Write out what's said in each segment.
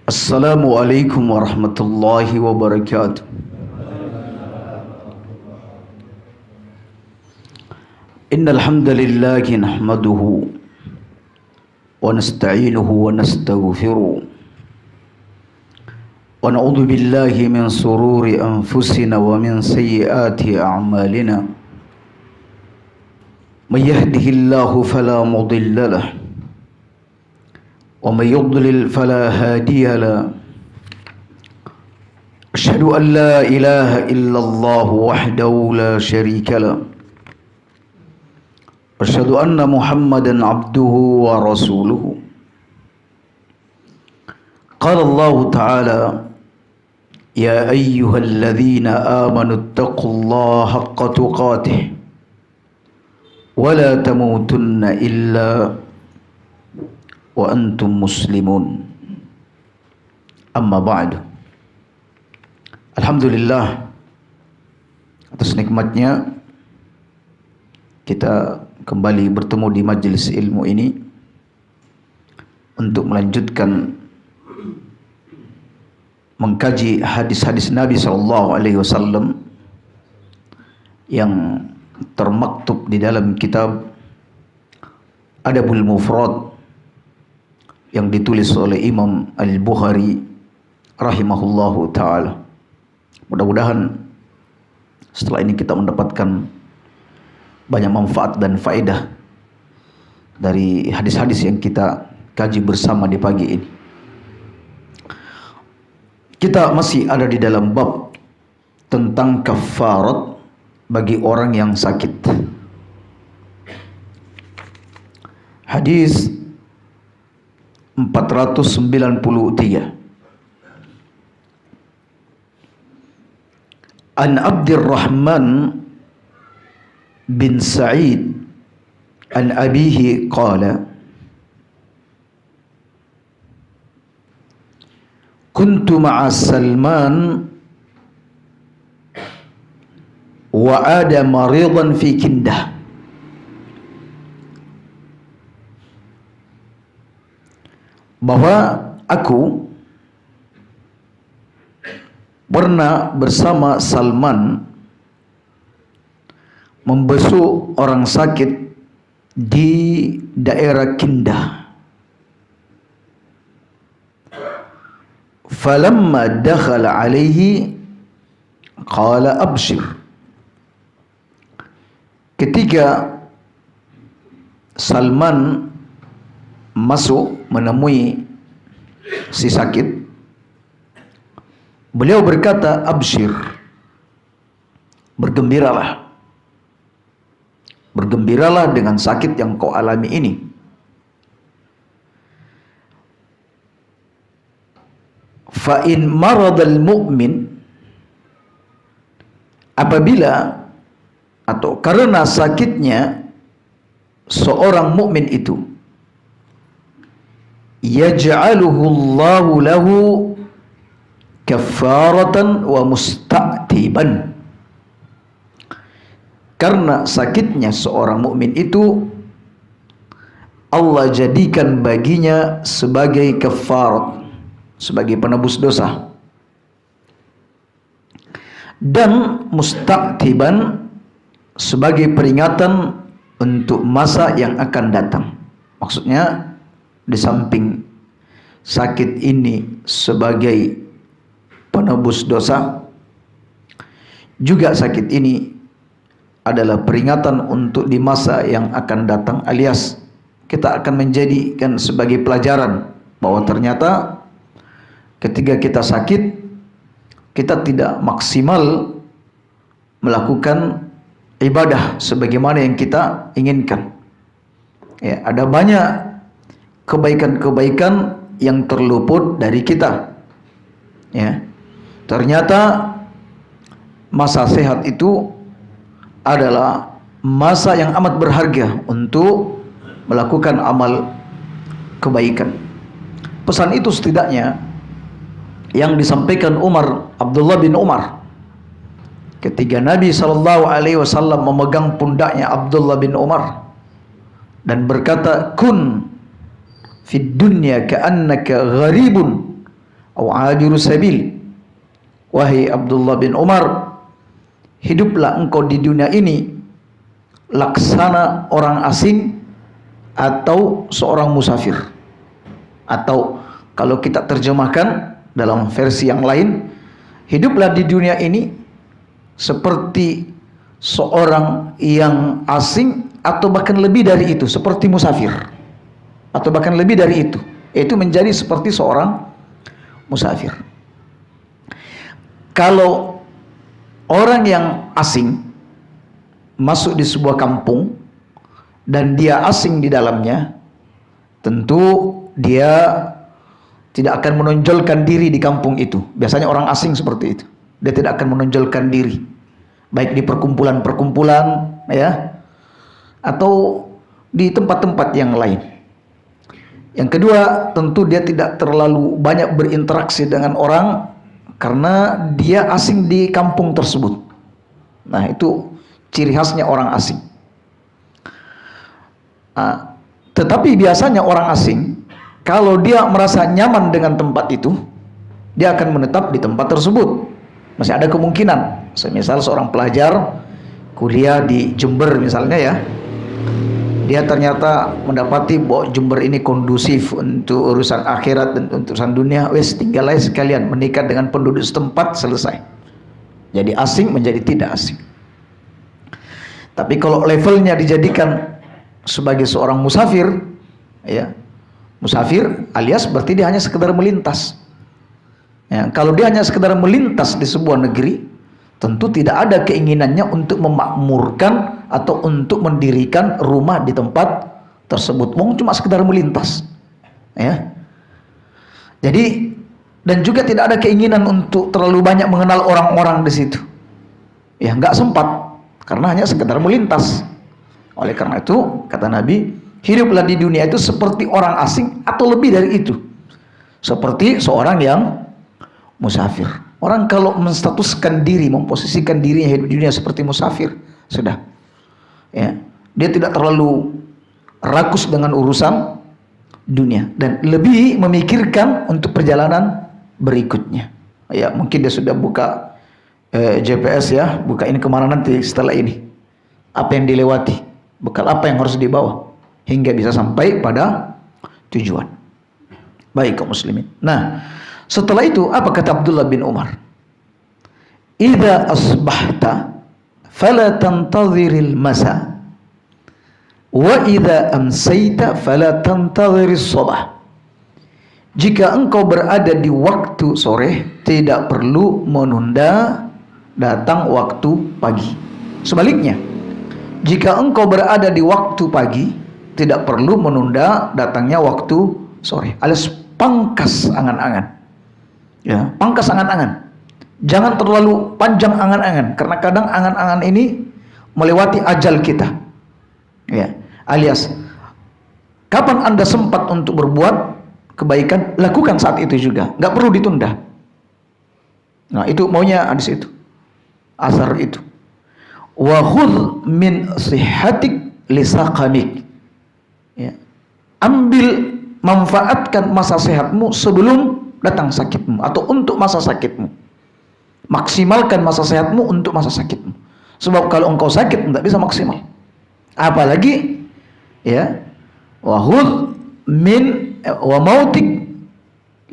Assalamualaikum warahmatullahi wabarakatuh. Innal hamdalillah nahmaduhu wa nasta'inuhu wa nastaghfiruh wa na'udzu billahi min sururi anfusina wa min sayyiati a'malina. May yahdihillahu fala mudilla lahu ومن يضلل فلا هادي له أشهد أن لا إله إلا الله وحده لا شريك له أشهد أن محمدا عبده ورسوله قال الله تعالى يا أيها الذين آمنوا اتقوا الله حق تقاته ولا تموتن إلا wa antum muslimun. Amma ba'du. Alhamdulillah, atas nikmatnya kita kembali bertemu di majelis ilmu ini untuk melanjutkan mengkaji hadis-hadis Nabi SAW yang termaktub di dalam kitab Adabul Mufrad yang ditulis oleh Imam Al-Bukhari rahimahullahu ta'ala. Mudah-mudahan setelah ini kita mendapatkan banyak manfaat dan faedah dari hadis-hadis yang kita kaji bersama di pagi ini. Kita masih ada di dalam bab tentang kafarat bagi orang yang sakit. Hadis 493. An Abdurrahman bin Sa'id an abihi qala kuntu ma'a Salman wa ada maridan fi kindah bahwa aku pernah bersama Salman membesuk orang sakit di daerah Kindah. Falamma dakhala alaihi qala abshir. Ketika Salman masuk menemui si sakit, beliau berkata, abshir, bergembiralah, bergembiralah dengan sakit yang kau alami ini. Fa in maradal mu'min, apabila atau karena sakitnya seorang mukmin itu, yaj'aluhu Allahu lahu kafaratan wa musta'tiban. Karena sakitnya seorang mukmin itu, Allah jadikan baginya sebagai kafarat, sebagai penebus dosa, dan musta'tiban sebagai peringatan untuk masa yang akan datang. Maksudnya, di samping sakit ini sebagai penebus dosa, juga sakit ini adalah peringatan untuk di masa yang akan datang, alias kita akan menjadikan sebagai pelajaran bahwa ternyata ketika kita sakit, kita tidak maksimal melakukan ibadah sebagaimana yang kita inginkan. Ya, ada banyak kebaikan-kebaikan yang terluput dari kita. Ya, ternyata masa sehat itu adalah masa yang amat berharga untuk melakukan amal kebaikan. Pesan itu setidaknya yang disampaikan Abdullah bin Umar ketika Nabi SAW memegang pundaknya Abdullah bin Umar dan berkata, kun fid dunya ka'annaka gharibun aw abiru sabil. Wahai Abdullah bin Umar, hiduplah engkau di dunia ini laksana orang asing atau seorang musafir. Atau kalau kita terjemahkan dalam versi yang lain, hiduplah di dunia ini seperti seorang yang asing atau bahkan lebih dari itu, seperti musafir. Atau bahkan lebih dari itu, yaitu menjadi seperti seorang musafir. Kalau orang yang asing masuk di sebuah kampung dan dia asing di dalamnya, tentu dia tidak akan menonjolkan diri di kampung itu. Biasanya orang asing seperti itu. Dia tidak akan menonjolkan diri, baik di perkumpulan-perkumpulan, ya, atau di tempat-tempat yang lain. Yang kedua, tentu dia tidak terlalu banyak berinteraksi dengan orang karena dia asing di kampung tersebut. Nah, itu ciri khasnya orang asing. Tetapi biasanya orang asing, kalau dia merasa nyaman dengan tempat itu, dia akan menetap di tempat tersebut. Masih ada kemungkinan, semisal seorang pelajar kuliah di Jember misalnya, ya, dia ternyata mendapati bahwa Jember ini kondusif untuk urusan akhirat dan untuk urusan dunia, wes tinggal aja sekalian menikah dengan penduduk setempat, selesai. Jadi asing menjadi tidak asing. Tapi kalau levelnya dijadikan sebagai seorang musafir, ya, musafir alias berarti dia hanya sekedar melintas. Ya, kalau dia hanya sekedar melintas di sebuah negeri, tentu tidak ada keinginannya untuk memakmurkan atau untuk mendirikan rumah di tempat tersebut. Wong cuma sekedar melintas, ya. Jadi, dan juga tidak ada keinginan untuk terlalu banyak mengenal orang-orang di situ. Ya, nggak sempat karena hanya sekedar melintas. Oleh karena itu, kata Nabi, hiduplah di dunia itu seperti orang asing atau lebih dari itu, seperti seorang yang musafir. Orang kalau menstatuskan diri, memposisikan dirinya hidup di dunia seperti musafir, sudah, ya, dia tidak terlalu rakus dengan urusan dunia dan lebih memikirkan untuk perjalanan berikutnya. Ya, mungkin dia sudah buka GPS, ya, buka ini kemana nanti setelah ini, apa yang dilewati, bekal apa yang harus dibawa, hingga bisa sampai pada tujuan. Baik kaum muslimin. Nah, setelah itu apa kata Abdullah bin Umar? Idza asbahta fala tantadhiril masa wa idza amsayta fala tantadhiris sabah. Jika engkau berada di waktu sore, tidak perlu menunda datang waktu pagi. Sebaliknya, jika engkau berada di waktu pagi, tidak perlu menunda datangnya waktu sore. Alias pangkas angan-angan. Ya, pangkas angan-angan. Jangan terlalu panjang angan-angan, karena kadang angan-angan ini melewati ajal kita. Ya, alias kapan Anda sempat untuk berbuat kebaikan, lakukan saat itu juga, nggak perlu ditunda. Nah, itu maunya hadis itu, asar itu. Wa khudh min sihhatik li saqamik. Ya. Ambil, manfaatkan masa sehatmu sebelum datang sakitmu atau untuk masa sakitmu. Maksimalkan masa sehatmu untuk masa sakitmu. Sebab kalau engkau sakit tidak bisa maksimal. Apalagi, ya, wa khudh min wa mautik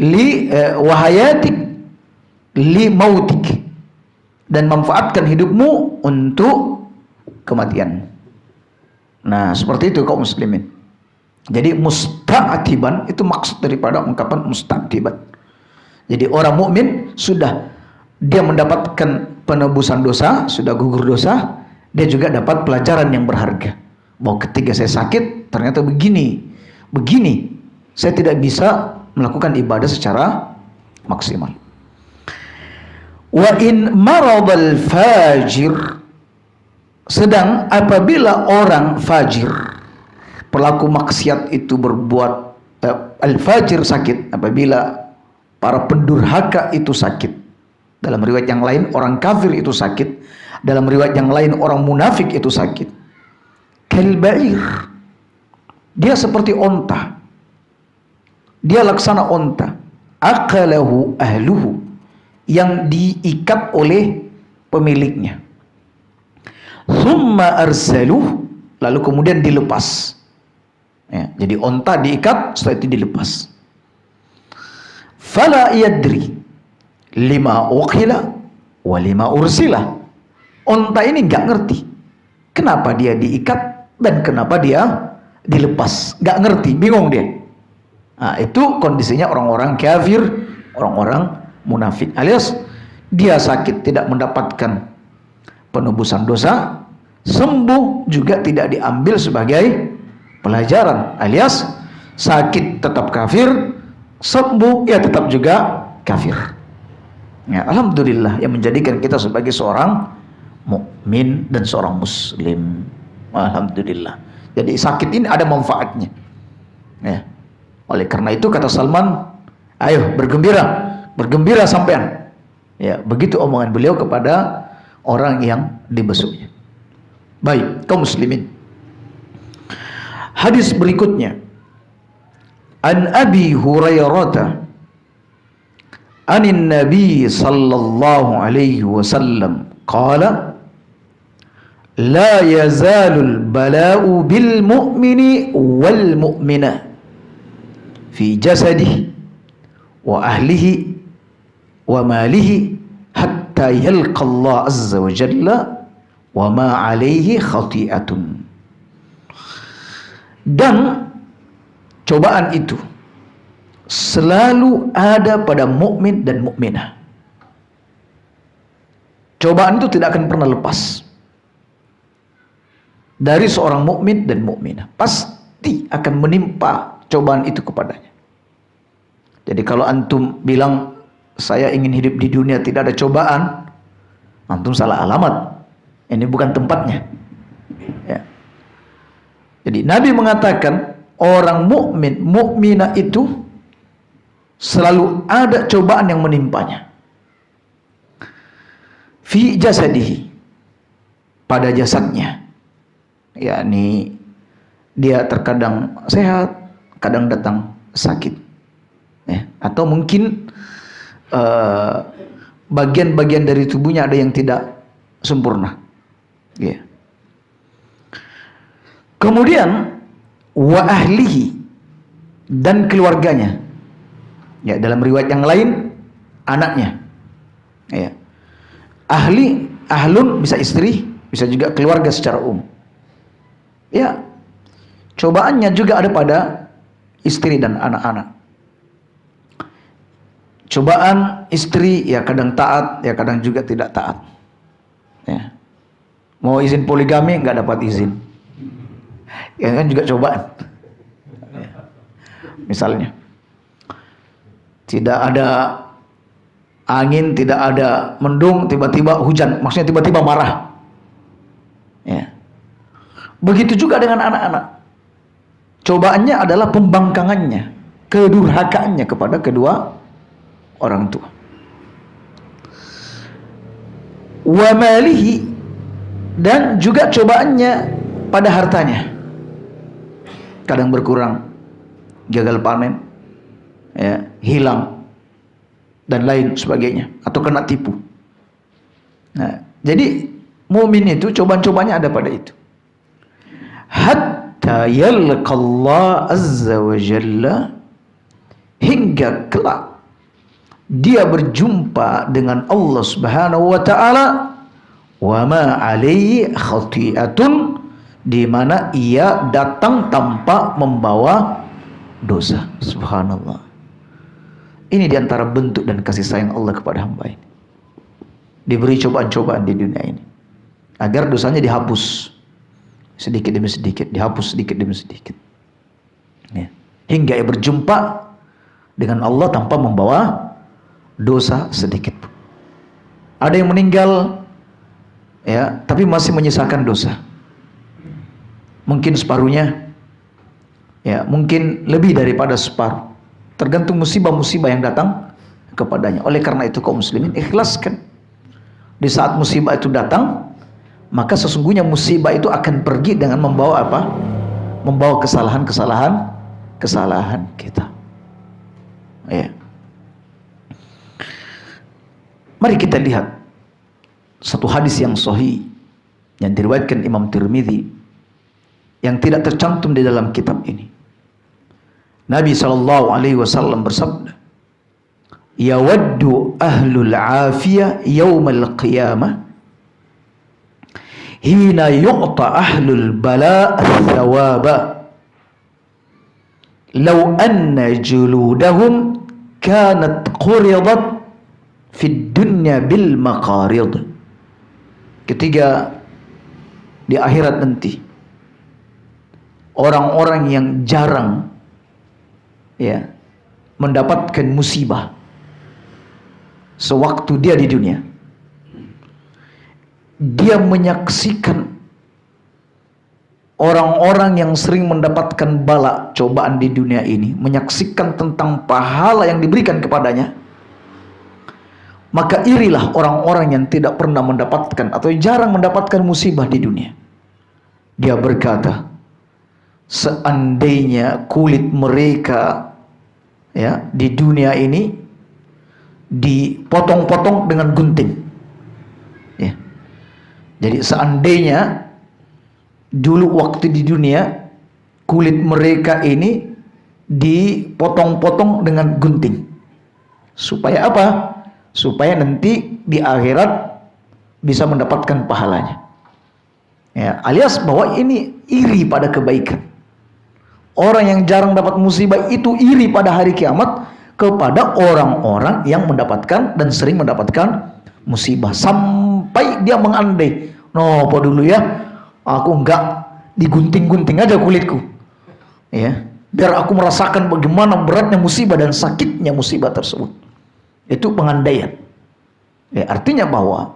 li wa hayatik li mautik, dan manfaatkan hidupmu untuk kematian. Nah, seperti itu kaum muslimin. Jadi musta'tiban itu maksud daripada ungkapan musta'tiban. Jadi orang mukmin sudah dia mendapatkan penebusan dosa, sudah gugur dosa, dia juga dapat pelajaran yang berharga. Bahwa ketika saya sakit ternyata begini, saya tidak bisa melakukan ibadah secara maksimal. Wa in maradal fajir, sedang apabila orang fajir, pelaku maksiat itu berbuat al-fajir sakit, apabila para pendurhaka itu sakit. Dalam riwayat yang lain orang kafir itu sakit, dalam riwayat yang lain orang munafik itu sakit. Kalba'ir, dia seperti onta, dia laksana onta. aqalahu ahluhu, yang diikat oleh pemiliknya. Thumma arsaluh, lalu kemudian dilepas. Ya, jadi onta diikat, setelah itu dilepas. Fala yadri lima uqila wa lima ursila. Onta ini nggak ngerti kenapa dia diikat dan kenapa dia dilepas. Nggak ngerti, bingung dia. Nah, itu kondisinya orang-orang kafir, orang-orang munafik, alias dia sakit tidak mendapatkan penebusan dosa, sembuh juga tidak diambil sebagai pelajaran, alias sakit tetap kafir, sembuh ya tetap juga kafir. Ya, alhamdulillah yang menjadikan kita sebagai seorang mukmin dan seorang muslim. Alhamdulillah. Jadi sakit ini ada manfaatnya. Ya. Oleh karena itu kata Salman, ayo bergembira, bergembira sampean. Ya, begitu omongan beliau kepada orang yang dibesuknya. Baik, kaum muslimin. Hadis berikutnya, An Abi Hurairah anin Nabi sallallahu alaihi wasallam qala la yazalul bala'u bil mu'mini wal mu'minah fi jasadihi wa ahlihi wa malihi hatta yalqa Allah azza wa jalla wa ma alaihi khati'atun. Dan cobaan itu selalu ada pada mukmin dan mukminah. Cobaan itu tidak akan pernah lepas dari seorang mukmin dan mukminah. Pasti akan menimpa cobaan itu kepadanya. Jadi kalau antum bilang saya ingin hidup di dunia tidak ada cobaan, antum salah alamat. Ini bukan tempatnya. Ya. Jadi Nabi mengatakan orang mukmin, mukminah itu selalu ada cobaan yang menimpanya. Fi jasadihi, pada jasadnya. Yakni dia terkadang sehat, kadang datang sakit. Ya, atau mungkin bagian-bagian dari tubuhnya ada yang tidak sempurna. Ya. Kemudian wa ahlihi, dan keluarganya. Ya, dalam riwayat yang lain anaknya. Ya. Ahli, ahlun bisa istri, bisa juga keluarga secara umum. Ya. Cobaannya juga ada pada istri dan anak-anak. Cobaan istri ya kadang taat, ya kadang juga tidak taat. Ya. Mau izin poligami nggak dapat izin. Ya kan juga cobaan. Ya. Misalnya tidak ada angin, tidak ada mendung, tiba-tiba hujan, maksudnya tiba-tiba marah. Ya. Begitu juga dengan anak-anak. Cobaannya adalah pembangkangannya, kedurhakaannya kepada kedua orang tua. Wa malihi, dan juga cobaannya pada hartanya. Kadang berkurang, gagal panen, ya, hilang dan lain sebagainya, atau kena tipu. Nah, jadi mukmin itu cobaan-cobaannya ada pada itu. Hatta yalqallah azza wa jalla, hingga kelak dia berjumpa dengan Allah Subhanahu wa taala, wa ma alaihi khati'atun, di mana ia datang tanpa membawa dosa. Subhanallah. Ini diantara bentuk dan kasih sayang Allah kepada hamba ini. Diberi cobaan-cobaan di dunia ini agar dosanya dihapus sedikit demi sedikit, dihapus sedikit demi sedikit. Ya. Hingga ia berjumpa dengan Allah tanpa membawa dosa sedikit pun. Ada yang meninggal, ya, tapi masih menyisakan dosa. Mungkin separuhnya, ya, mungkin lebih daripada separuh. Tergantung musibah-musibah yang datang kepadanya. Oleh karena itu kaum muslimin, ikhlaskan. Di saat musibah itu datang, maka sesungguhnya musibah itu akan pergi dengan membawa apa? Membawa kesalahan kita. Ya. Mari kita lihat satu hadis yang sahih yang diriwayatkan Imam Tirmidzi yang tidak tercantum di dalam kitab ini. Nabi SAW bersabda, yawaddu ahlul afiyah yawmal qiyamah hina yu'ta ahlul bala' thawaba law anna juludahum kanat quridat fid dunya bil maqarid. Ketika di akhirat nanti orang-orang yang jarang mendapatkan musibah sewaktu dia di dunia, dia menyaksikan orang-orang yang sering mendapatkan bala, cobaan di dunia ini, menyaksikan tentang pahala yang diberikan kepadanya, maka irilah orang-orang yang tidak pernah mendapatkan atau jarang mendapatkan musibah di dunia. Dia berkata, seandainya kulit mereka di dunia ini dipotong-potong dengan gunting. Jadi seandainya dulu waktu di dunia kulit mereka ini dipotong-potong dengan gunting. Supaya apa? Supaya nanti di akhirat bisa mendapatkan pahalanya. Alias bahwa ini iri pada kebaikan. Orang yang jarang dapat musibah itu iri pada hari kiamat kepada orang-orang yang mendapatkan dan sering mendapatkan musibah, sampai dia mengandai, apa dulu aku enggak digunting-gunting aja kulitku, biar aku merasakan bagaimana beratnya musibah dan sakitnya musibah tersebut. Itu pengandaian. Artinya bahwa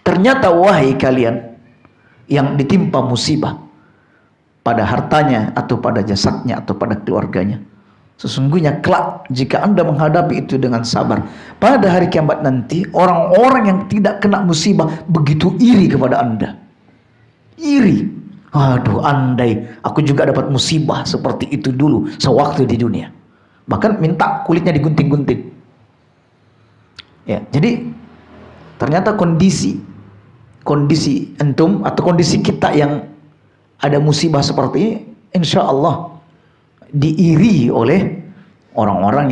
ternyata wahai kalian yang ditimpa musibah pada hartanya atau pada jasadnya atau pada keluarganya, sesungguhnya kelak jika Anda menghadapi itu dengan sabar, pada hari kiamat nanti orang-orang yang tidak kena musibah begitu iri kepada Anda. Iri. Aduh, andai aku juga dapat musibah seperti itu dulu sewaktu di dunia. Bahkan minta kulitnya digunting-gunting. Jadi ternyata kondisi antum atau kondisi kita yang ada musibah seperti ini, insya Allah diiri oleh orang-orang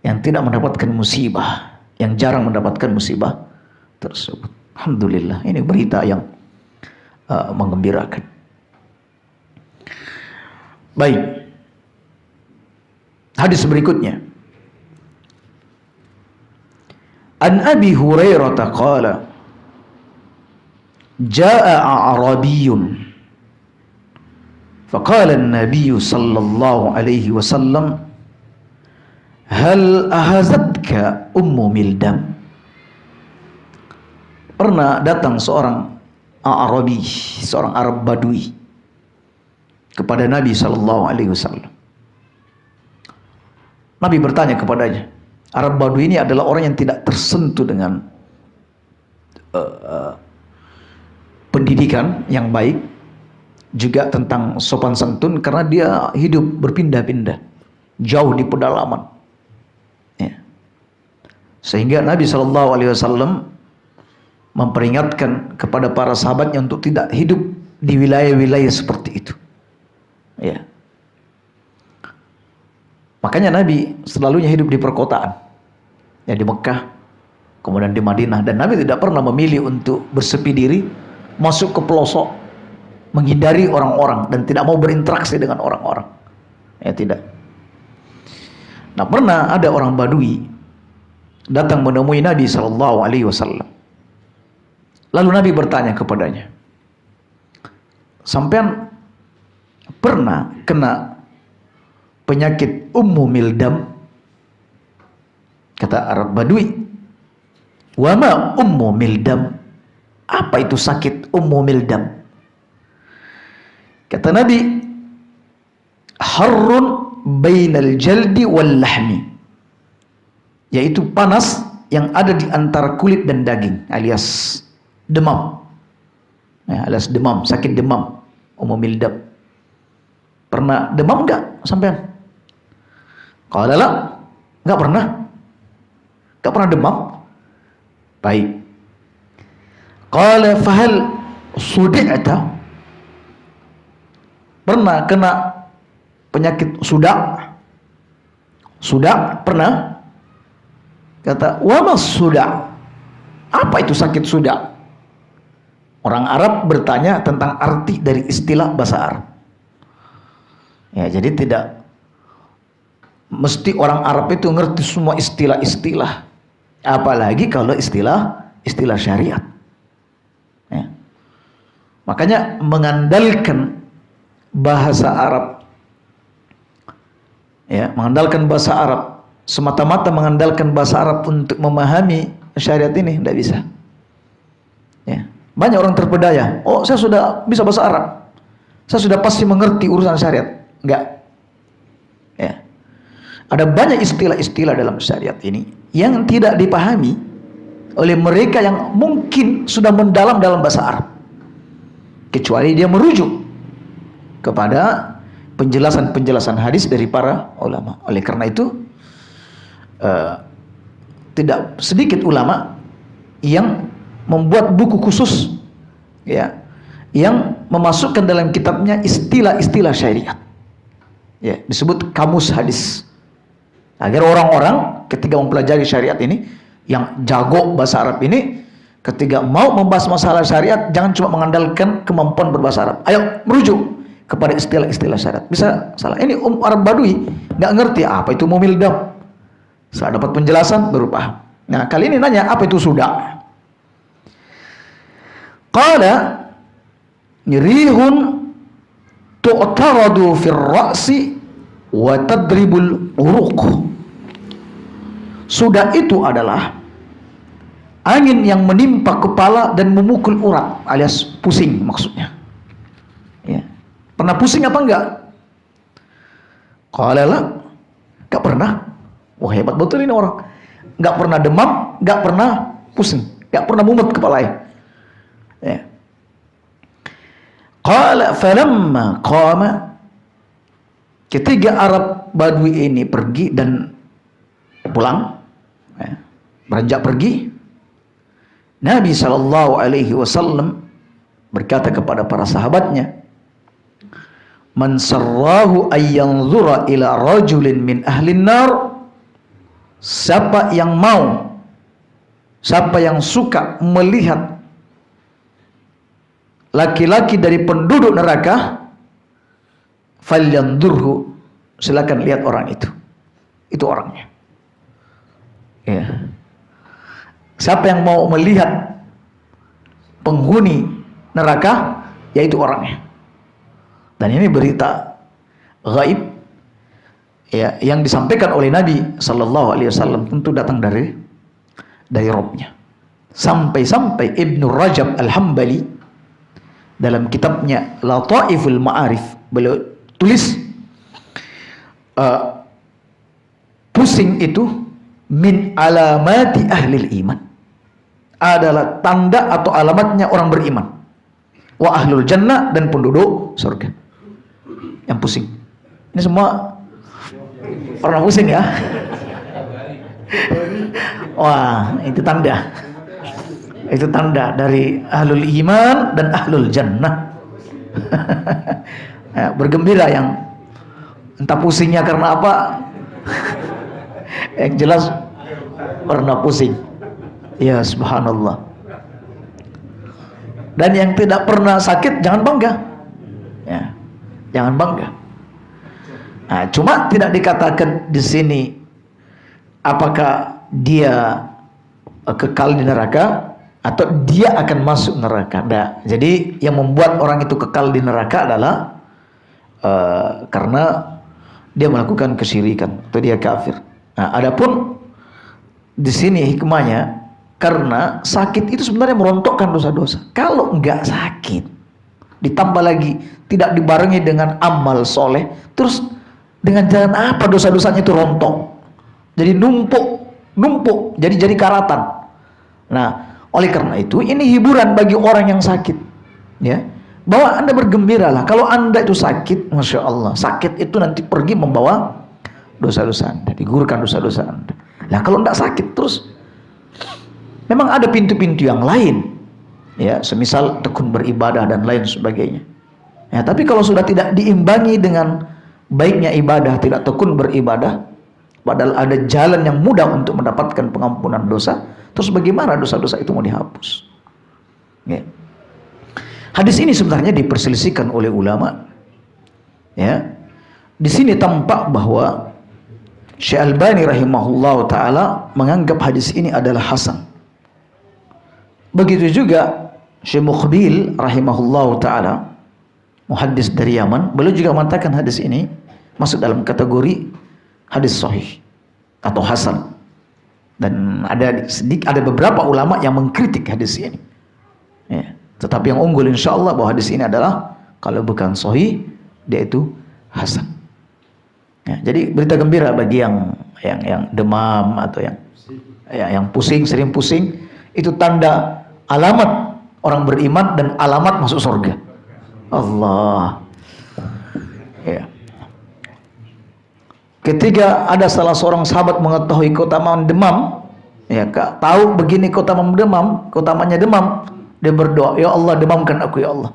yang tidak mendapatkan musibah, yang jarang mendapatkan musibah tersebut. Alhamdulillah, ini berita yang menggembirakan. Baik, hadis berikutnya. An Abi Hurairah qala, jaa a'rabiyyun faqala an-nabiy sallallahu alaihi wasallam hal ahazatka ummu mildam. Pernah datang seorang Arabi, seorang Arab Badui kepada Nabi sallallahu alaihi wasallam. Nabi bertanya kepadanya. Arab Badui ini adalah orang yang tidak tersentuh dengan pendidikan yang baik, juga tentang sopan santun, karena dia hidup berpindah-pindah jauh di pedalaman. Sehingga Nabi SAW memperingatkan kepada para sahabatnya untuk tidak hidup di wilayah-wilayah seperti itu. Makanya Nabi selalunya hidup di perkotaan, di Mekah, kemudian di Madinah, dan Nabi tidak pernah memilih untuk bersepi diri, masuk ke pelosok, menghindari orang-orang dan tidak mau berinteraksi dengan orang-orang. Tidak. Nah, pernah ada orang Badui datang menemui Nabi SAW. Lalu Nabi bertanya kepadanya, sampean pernah kena penyakit ummu mildam? Kata Arab Badui, wa ma ummu mildam? Apa itu sakit ummu mildam? Kata Nabi, harrun bainal jaldi wal lahmi, yaitu panas yang ada di antara kulit dan daging, alias demam. Alias demam, sakit demam, ummu mildam. Pernah demam enggak sampean? Qala la, enggak pernah. Enggak pernah demam. Baik. Qala fahal sudi'ta? Pernah kena penyakit sudak? Sudak pernah? Kata, wa mas sudak? Apa itu sakit sudak? Orang Arab bertanya tentang arti dari istilah bahasa Arab. Ya, jadi tidak mesti orang Arab itu ngerti semua istilah-istilah. Apalagi kalau istilah syariat. Ya. Makanya mengandalkan bahasa Arab, ya, mengandalkan bahasa Arab, semata-mata mengandalkan bahasa Arab untuk memahami syariat ini tidak bisa. Ya. Banyak orang terpedaya, oh saya sudah bisa bahasa Arab, saya sudah pasti mengerti urusan syariat. Enggak. Ya. Ada banyak istilah-istilah dalam syariat ini yang tidak dipahami oleh mereka yang mungkin sudah mendalam dalam bahasa Arab, kecuali dia merujuk kepada penjelasan-penjelasan hadis dari para ulama. Oleh karena itu tidak sedikit ulama yang membuat buku khusus, ya, yang memasukkan dalam kitabnya istilah-istilah syariat, ya, disebut kamus hadis, agar orang-orang ketika mempelajari syariat ini, yang jago bahasa Arab ini, ketika mau membahas masalah syariat, jangan cuma mengandalkan kemampuan berbahasa Arab. Ayo merujuk kepada istilah-istilah syariat. Bisa salah. Ini Arab Badui nggak ngerti apa itu mumildam. Setelah dapat penjelasan baru paham. Nah, kali ini nanya apa itu sudak. Qala rihun tu'taradu fir ra'si wa tadribul uruq. Sudak itu adalah angin yang menimpa kepala dan memukul urat, alias pusing maksudnya. Ya. Pernah pusing apa enggak? Qala la, enggak pernah. Wah, hebat betul ini orang. Enggak pernah demam, enggak pernah pusing, enggak pernah mumet kepalanya. Ya. Qala falamma qama, ketika Arab Badui ini pergi dan pulang, ya, beranjak pergi, Nabi SAW berkata kepada para sahabatnya, man sarrahu ayyanzura ila rajulin min ahlin nar, siapa yang mau, siapa yang suka melihat laki-laki dari penduduk neraka, falyanzurhu, silakan lihat orang itu orangnya. Ya. Siapa yang mau melihat penghuni neraka, yaitu orangnya. Dan ini berita gaib, ya, yang disampaikan oleh Nabi Sallallahu Alaihi Wasallam, tentu datang dari Rabbnya. Sampai-sampai Ibnu Rajab Al-Hambali dalam kitabnya Lataiful Ma'arif, beliau tulis pusing itu min alamati ahlil iman, adalah tanda atau alamatnya orang beriman, wa ahlul jannah, dan penduduk surga yang pusing. Ini semua pernah pusing ya? Wah, itu tanda. Itu tanda dari ahlul iman dan ahlul jannah. Ya, bergembira yang entah pusingnya karena apa. Yang jelas pernah pusing. Ya subhanallah. Dan yang tidak pernah sakit jangan bangga. Ya, jangan bangga. Nah, cuma tidak dikatakan di sini apakah dia kekal di neraka atau dia akan masuk neraka. Nah, jadi yang membuat orang itu kekal di neraka adalah karena dia melakukan kesyirikan atau dia kafir. Nah, adapun di sini hikmahnya, karena sakit itu sebenarnya merontokkan dosa-dosa. Kalau enggak sakit, ditambah lagi tidak dibarengi dengan amal soleh, terus dengan jalan apa dosa-dosanya itu rontok? Jadi numpuk, jadi karatan. Nah, oleh karena itu ini hiburan bagi orang yang sakit, ya, bahwa Anda bergembiralah. Kalau Anda itu sakit, masya Allah, sakit itu nanti pergi membawa dosa-dosa Anda, digugurkan dosa-dosa Anda. Nah, kalau tidak sakit terus Memang ada pintu-pintu yang lain, ya, semisal tekun beribadah dan lain sebagainya. Ya, tapi kalau sudah tidak diimbangi dengan baiknya ibadah, tidak tekun beribadah, padahal ada jalan yang mudah untuk mendapatkan pengampunan dosa, terus bagaimana dosa-dosa itu mau dihapus? Ya. Hadis ini sebenarnya diperselisihkan oleh ulama. Ya, di sini tampak bahwa Syekh Albani rahimahullah taala menganggap hadis ini adalah hasan. Begitu juga Syekh Muqbil rahimahullah taala, muhaddis dari Yaman, beliau juga mengatakan hadis ini masuk dalam kategori hadis sahih atau hasan. Dan ada beberapa ulama yang mengkritik hadis ini. Ya. Tetapi yang unggul insyaallah bahwa hadis ini adalah kalau bukan sahih, dia itu hasan. Ya, jadi berita gembira bagi yang demam atau yang pusing, sering pusing, itu tanda alamat orang beriman dan alamat masuk surga. Allah. Ya. Ketika ada salah seorang sahabat mengetahui keutamaan demam, ya Kak, tahu begini keutamaan demam, keutamanya demam, dia berdoa, ya Allah demamkan aku ya Allah.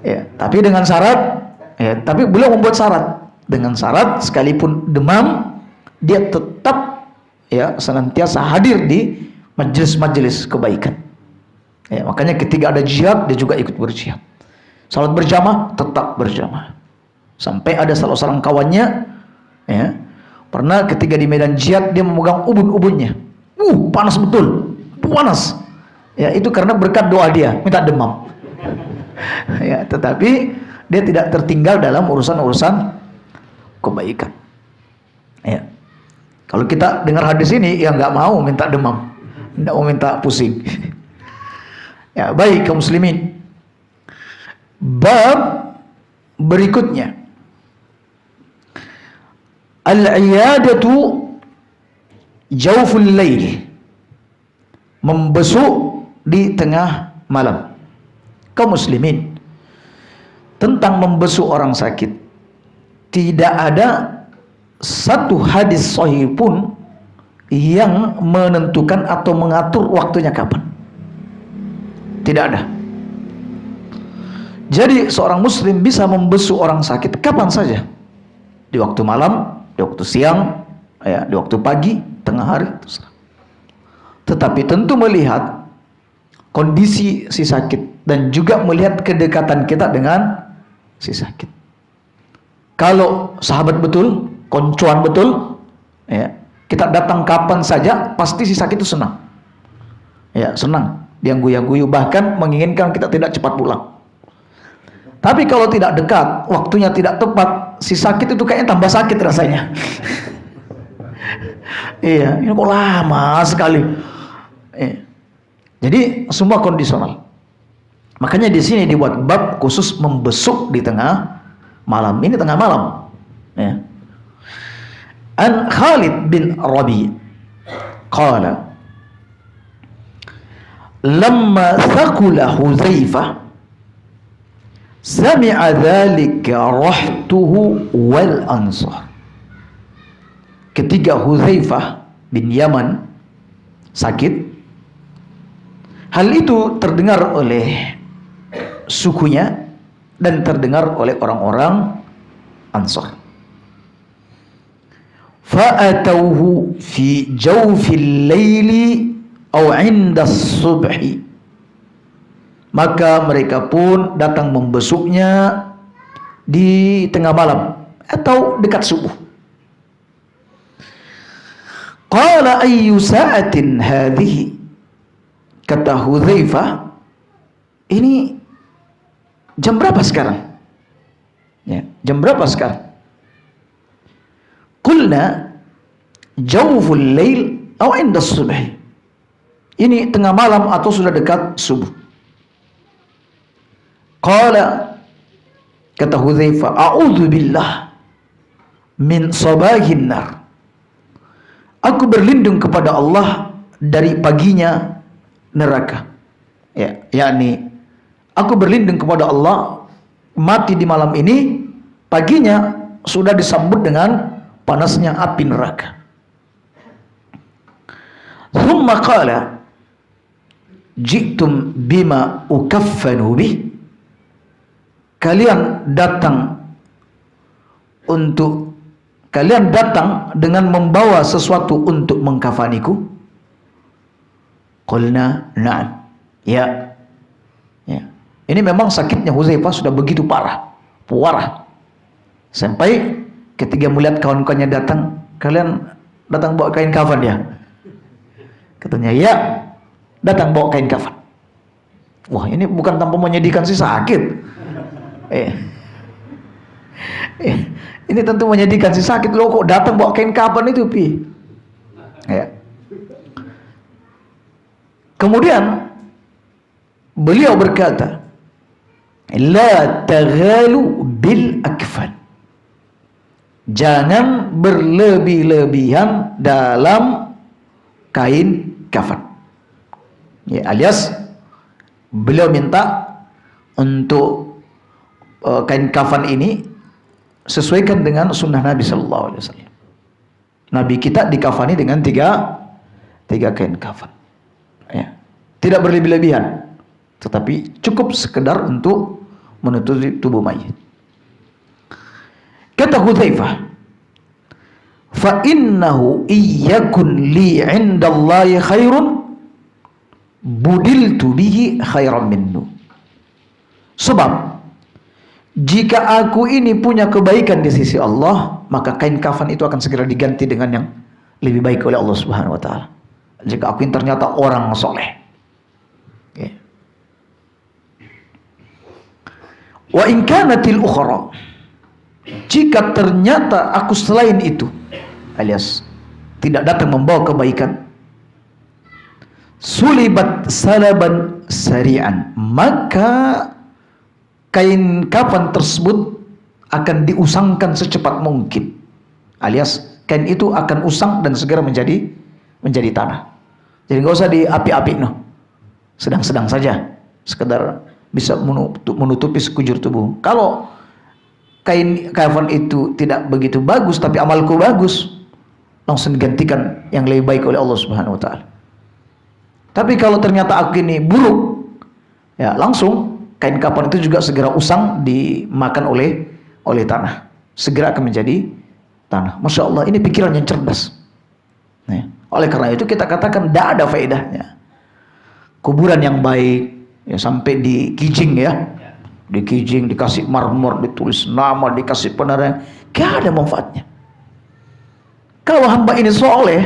Ya, tapi dengan syarat, ya, tapi beliau membuat syarat, dengan syarat sekalipun demam dia tetap ya senantiasa hadir di majelis-majelis kebaikan. Ya, makanya ketika ada jihad dia juga ikut berjihad. Salat berjamaah tetap berjamaah. Sampai ada salah seorang kawannya, ya, pernah ketika di medan jihad dia memegang ubun-ubunnya. Panas betul, panas. Ya, itu karena berkat doa dia, minta demam. Ya, tetapi dia tidak tertinggal dalam urusan-urusan kebaikan. Ya. Kalau kita dengar hadis ini, ya nggak mau minta demam, nggak mau minta pusing. Ya, baik kaum muslimin. Bab berikutnya, al-iyadatu jawful lail, membesuk di tengah malam. Kaum muslimin, tentang membesuk orang sakit, tidak ada satu hadis sahih pun yang menentukan atau mengatur waktunya kapan. Tidak ada. Jadi seorang muslim bisa membesuk orang sakit kapan saja, di waktu malam, di waktu siang, ya, di waktu pagi, tengah hari, terserah. Tetapi tentu melihat kondisi si sakit dan juga melihat kedekatan kita dengan si sakit. Kalau sahabat betul, koncoan betul, ya, kita datang kapan saja pasti si sakit itu senang. Ya, senang, dia guyu-guyu, bahkan menginginkan kita tidak cepat pulang. Tapi kalau tidak dekat, waktunya tidak tepat, si sakit itu kayaknya tambah sakit rasanya. Iya, ini kok lama sekali. Jadi semua kondisional. Makanya di sini dibuat bab khusus membesuk di tengah malam. Ini tengah malam. Ya. An Khalid bin Rabi qala lamma thaqula Hudzaifah sami'a dzalika rahtuhu wal ansar. Ketika Hudzaifah bin Yaman sakit, hal itu terdengar oleh sukunya dan terdengar oleh orang-orang Ansar. Fa'atauhu fi jawfil laili aw 'inda as-subhi. Maka mereka pun datang membesuknya di tengah malam atau dekat subuh. Qala ayyu sa'atin hadhihi? Kata Hudzaifah, ini jam berapa sekarang? Ya, jam berapa sekarang? Qulna jawful lail aw 'inda as-subhi. Ini tengah malam atau sudah dekat subuh. Qala, kata Hudzaifah, a'udzu billah min sabahin nar. Aku berlindung kepada Allah dari paginya neraka. Ya, yakni aku berlindung kepada Allah mati di malam ini, paginya sudah disambut dengan panasnya api neraka. Thumma qala ji'tum bima ukaffanu bih. Kalian datang dengan membawa sesuatu untuk mengkafaniku. Qulna na'am. Ya. Ini memang sakitnya Hudzaifah sudah begitu parah. Sampai ketika melihat kawan-kawannya datang, kalian datang bawa kain kafan ya? Katanya, ya, datang bawa kain kafan. Wah, ini bukan tanpa menyedihkan si sakit. Ini tentu menyedihkan si sakit. Loh, kok datang bawa kain kafan itu, Pi? Ya. Kemudian beliau berkata, la taghalu bil akfan. Jangan berlebih-lebihan dalam kain kafan. Ya, alias beliau minta untuk kain kafan ini sesuaikan dengan sunnah Nabi Sallallahu Alaihi Wasallam. Nabi kita dikafani dengan tiga kain kafan. Ya. Tidak berlebih-lebihan, tetapi cukup sekedar untuk menutupi tubuh mayit. Kata Hudzaifah, fa innahu iyyakun li 'indallahi khairun budiltu bihi khairan minnu. Sebab jika aku ini punya kebaikan di sisi Allah, maka kain kafan itu akan segera diganti dengan yang lebih baik oleh Allah Subhanahu wa taala. Jika aku ini ternyata orang soleh. Okay. Wa in kanatil ukhra, jika ternyata aku selain itu, alias tidak datang membawa kebaikan, sulibat salaban sari'an, maka kain kafan tersebut akan diusangkan secepat mungkin, alias kain itu akan usang dan segera menjadi tanah. Jadi nggak usah diapi-api, no. Sedang-sedang saja, sekedar bisa menutupi sekujur tubuh. Kalau kain kafan itu tidak begitu bagus tapi amalku bagus, langsung digantikan yang lebih baik oleh Allah Subhanahu wa taala. Tapi kalau ternyata aku ini buruk, ya langsung kain kafan itu juga segera usang, dimakan oleh tanah, segera akan menjadi tanah. Masya Allah, ini pikiran yang cerdas. Nah, oleh karena itu kita katakan tidak ada faedahnya kuburan yang baik, ya, sampai dikijing, ya, dikijing, dikasih marmor, ditulis nama, dikasih penerangan, gak ada manfaatnya. Kalau hamba ini soleh,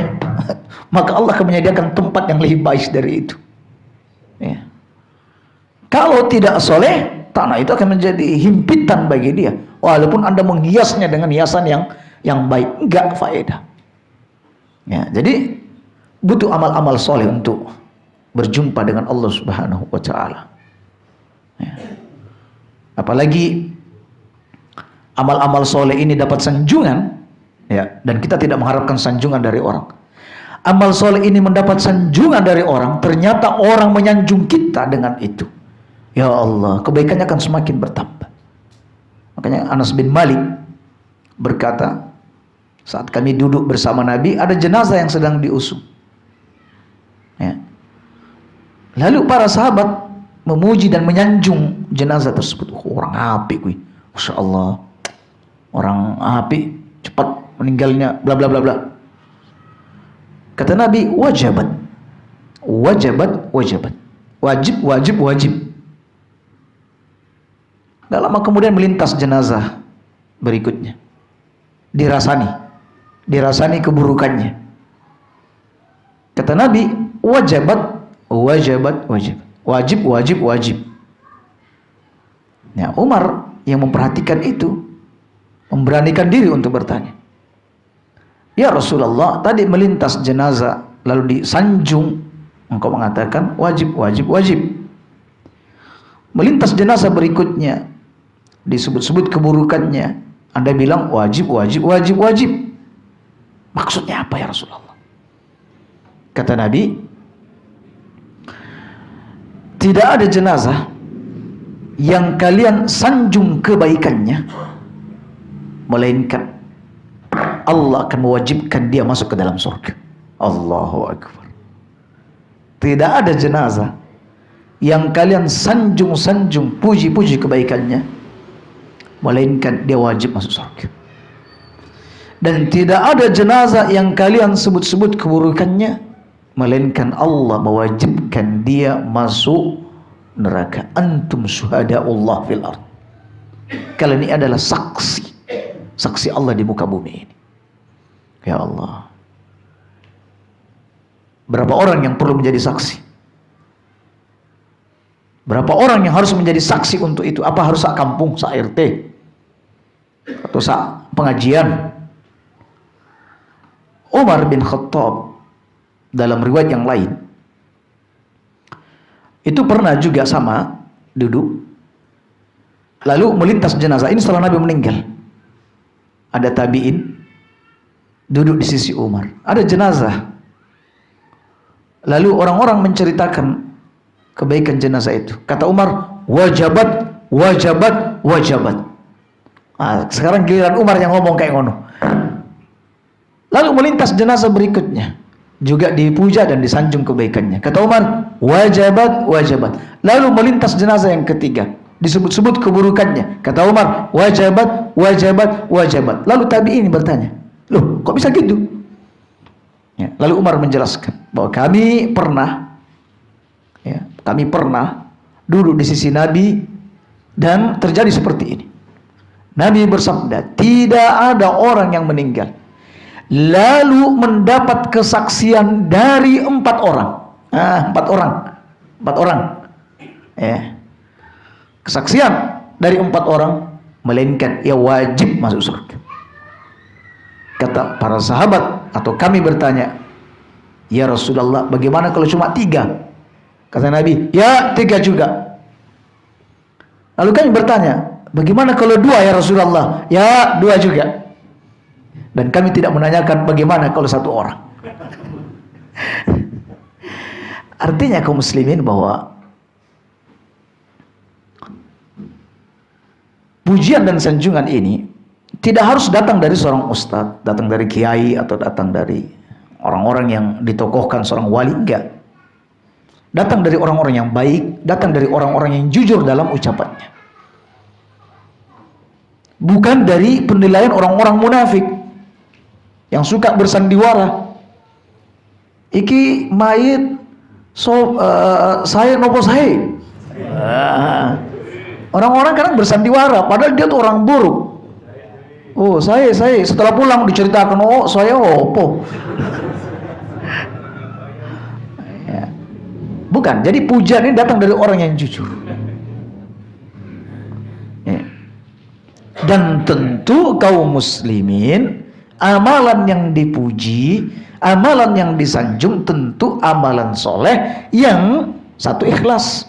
maka Allah akan menyediakan tempat yang lebih baik dari itu, ya. Kalau tidak soleh, tanah itu akan menjadi himpitan bagi dia, walaupun Anda menghiasnya dengan hiasan yang baik, enggak faedah, ya. Jadi butuh amal-amal soleh untuk berjumpa dengan Allah Subhanahu wa taala. Ya. Apalagi amal-amal soleh ini dapat sanjungan, ya, dan kita tidak mengharapkan sanjungan dari orang. Amal soleh ini mendapat sanjungan dari orang, ternyata orang menyanjung kita dengan itu. Ya Allah, kebaikannya akan semakin bertambah. Makanya Anas bin Malik berkata, saat kami duduk bersama Nabi, ada jenazah yang sedang diusung. Ya. Lalu para sahabat memuji dan menyanjung jenazah tersebut. Orang apik, kuy. Masya Allah, orang apik, cepat meninggalnya, bla bla bla bla. Kata Nabi, wajibat, wajib. Gak lama kemudian melintas jenazah berikutnya, dirasani keburukannya. Kata Nabi, wajib. Nah, Umar yang memperhatikan itu memberanikan diri untuk bertanya, ya Rasulullah, tadi melintas jenazah lalu disanjung, engkau mengatakan wajib. Melintas jenazah berikutnya disebut-sebut keburukannya, Anda bilang wajib. Maksudnya apa ya Rasulullah? Kata Nabi, tidak ada jenazah yang kalian sanjung kebaikannya, melainkan Allah akan mewajibkan dia masuk ke dalam surga. Allahu Akbar. tidak ada jenazah yang kalian sanjung-sanjung, puji-puji kebaikannya, melainkan dia wajib masuk surga. Dan tidak ada jenazah yang kalian sebut-sebut keburukannya, melainkan Allah mewajibkan dia masuk neraka. Antum syuhada'ullah fil ard. Kalian ini adalah saksi Allah di muka bumi ini. Ya Allah, berapa orang yang perlu menjadi saksi? Berapa orang yang harus menjadi saksi untuk itu? Apa harus sak kampung, sak RT, atau sak pengajian? Umar bin Khattab dalam riwayat yang lain itu pernah juga sama duduk, lalu melintas jenazah. Ini setelah Nabi meninggal. Ada tabi'in duduk di sisi Umar, ada jenazah. Lalu orang-orang menceritakan kebaikan jenazah itu. Kata Umar, wajabat, wajabat, wajabat. Nah, sekarang giliran Umar yang ngomong kayak ngono. Lalu melintas jenazah berikutnya, juga dipuja dan disanjung kebaikannya. Kata Umar, wajabat, wajabat. Lalu melintas jenazah yang ketiga, disebut-sebut keburukannya. Kata Umar, wajabat, wajabat, wajabat. Lalu tabi'in bertanya, loh kok bisa gitu? Ya, lalu Umar menjelaskan bahwa kami pernah duduk di sisi Nabi dan terjadi seperti ini. Nabi bersabda, tidak ada orang yang meninggal lalu mendapat kesaksian dari 4 orang. Empat orang. Ya. Kesaksian dari 4 orang, melainkan ia wajib masuk surga. Kata para sahabat atau kami bertanya, ya Rasulullah, bagaimana kalau cuma 3? Kata Nabi, ya 3 juga. Lalu kami bertanya, bagaimana kalau 2 ya Rasulullah? Ya 2 juga. Dan kami tidak menanyakan bagaimana kalau 1 orang. Artinya kaum muslimin bahwa pujian dan sanjungan ini tidak harus datang dari seorang ustadz, datang dari kiai, atau datang dari orang-orang yang ditokohkan, seorang wali. Enggak. Datang dari orang-orang yang baik, datang dari orang-orang yang jujur dalam ucapannya. Bukan dari penilaian orang-orang munafik yang suka bersandiwara. Iki mayit saya nopo saya. Orang-orang kadang bersandiwara padahal dia tuh orang buruk. Oh, saya setelah pulang diceritakan, oh saya opo. Ya. Bukan, jadi pujian ini datang dari orang yang jujur. Ya. Dan tentu kaum muslimin, amalan yang dipuji, amalan yang disanjung tentu amalan soleh yang satu ikhlas,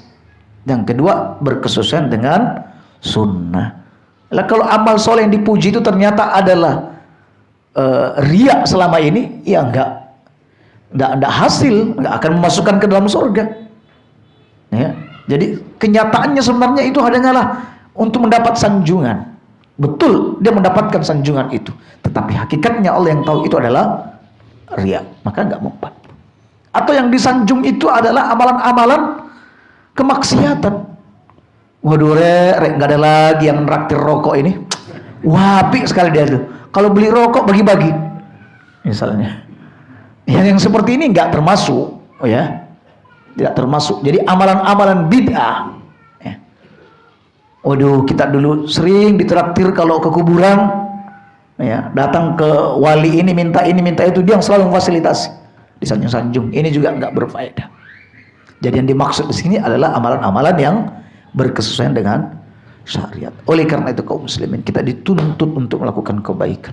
yang kedua berkesesuaian dengan sunnah. Lah kalau amal soleh yang dipuji itu ternyata adalah riya selama ini, ya enggak hasil, enggak akan memasukkan ke dalam surga. Ya, jadi kenyataannya sebenarnya itu hanyalah untuk mendapat sanjungan. Betul, dia mendapatkan sanjungan itu, tetapi hakikatnya Allah yang tahu itu adalah riya, maka enggak mempan. Atau yang disanjung itu adalah amalan-amalan kemaksiatan. Waduh, rek nggak ada lagi yang nraktir rokok ini. Wapi sekali dia tuh. Kalau beli rokok bagi-bagi, misalnya. Yang seperti ini nggak termasuk, oh ya, tidak termasuk. Jadi amalan-amalan bid'ah. Ya. Waduh, kita dulu sering ditraktir kalau ke kuburan, ya, datang ke wali ini minta itu, dia yang selalu memfasilitasi, disanjung-sanjung. Ini juga nggak berfaedah. Jadi yang dimaksud di sini adalah amalan-amalan yang berkesesuaian dengan syariat. Oleh karena itu kaum muslimin, kita dituntut untuk melakukan kebaikan,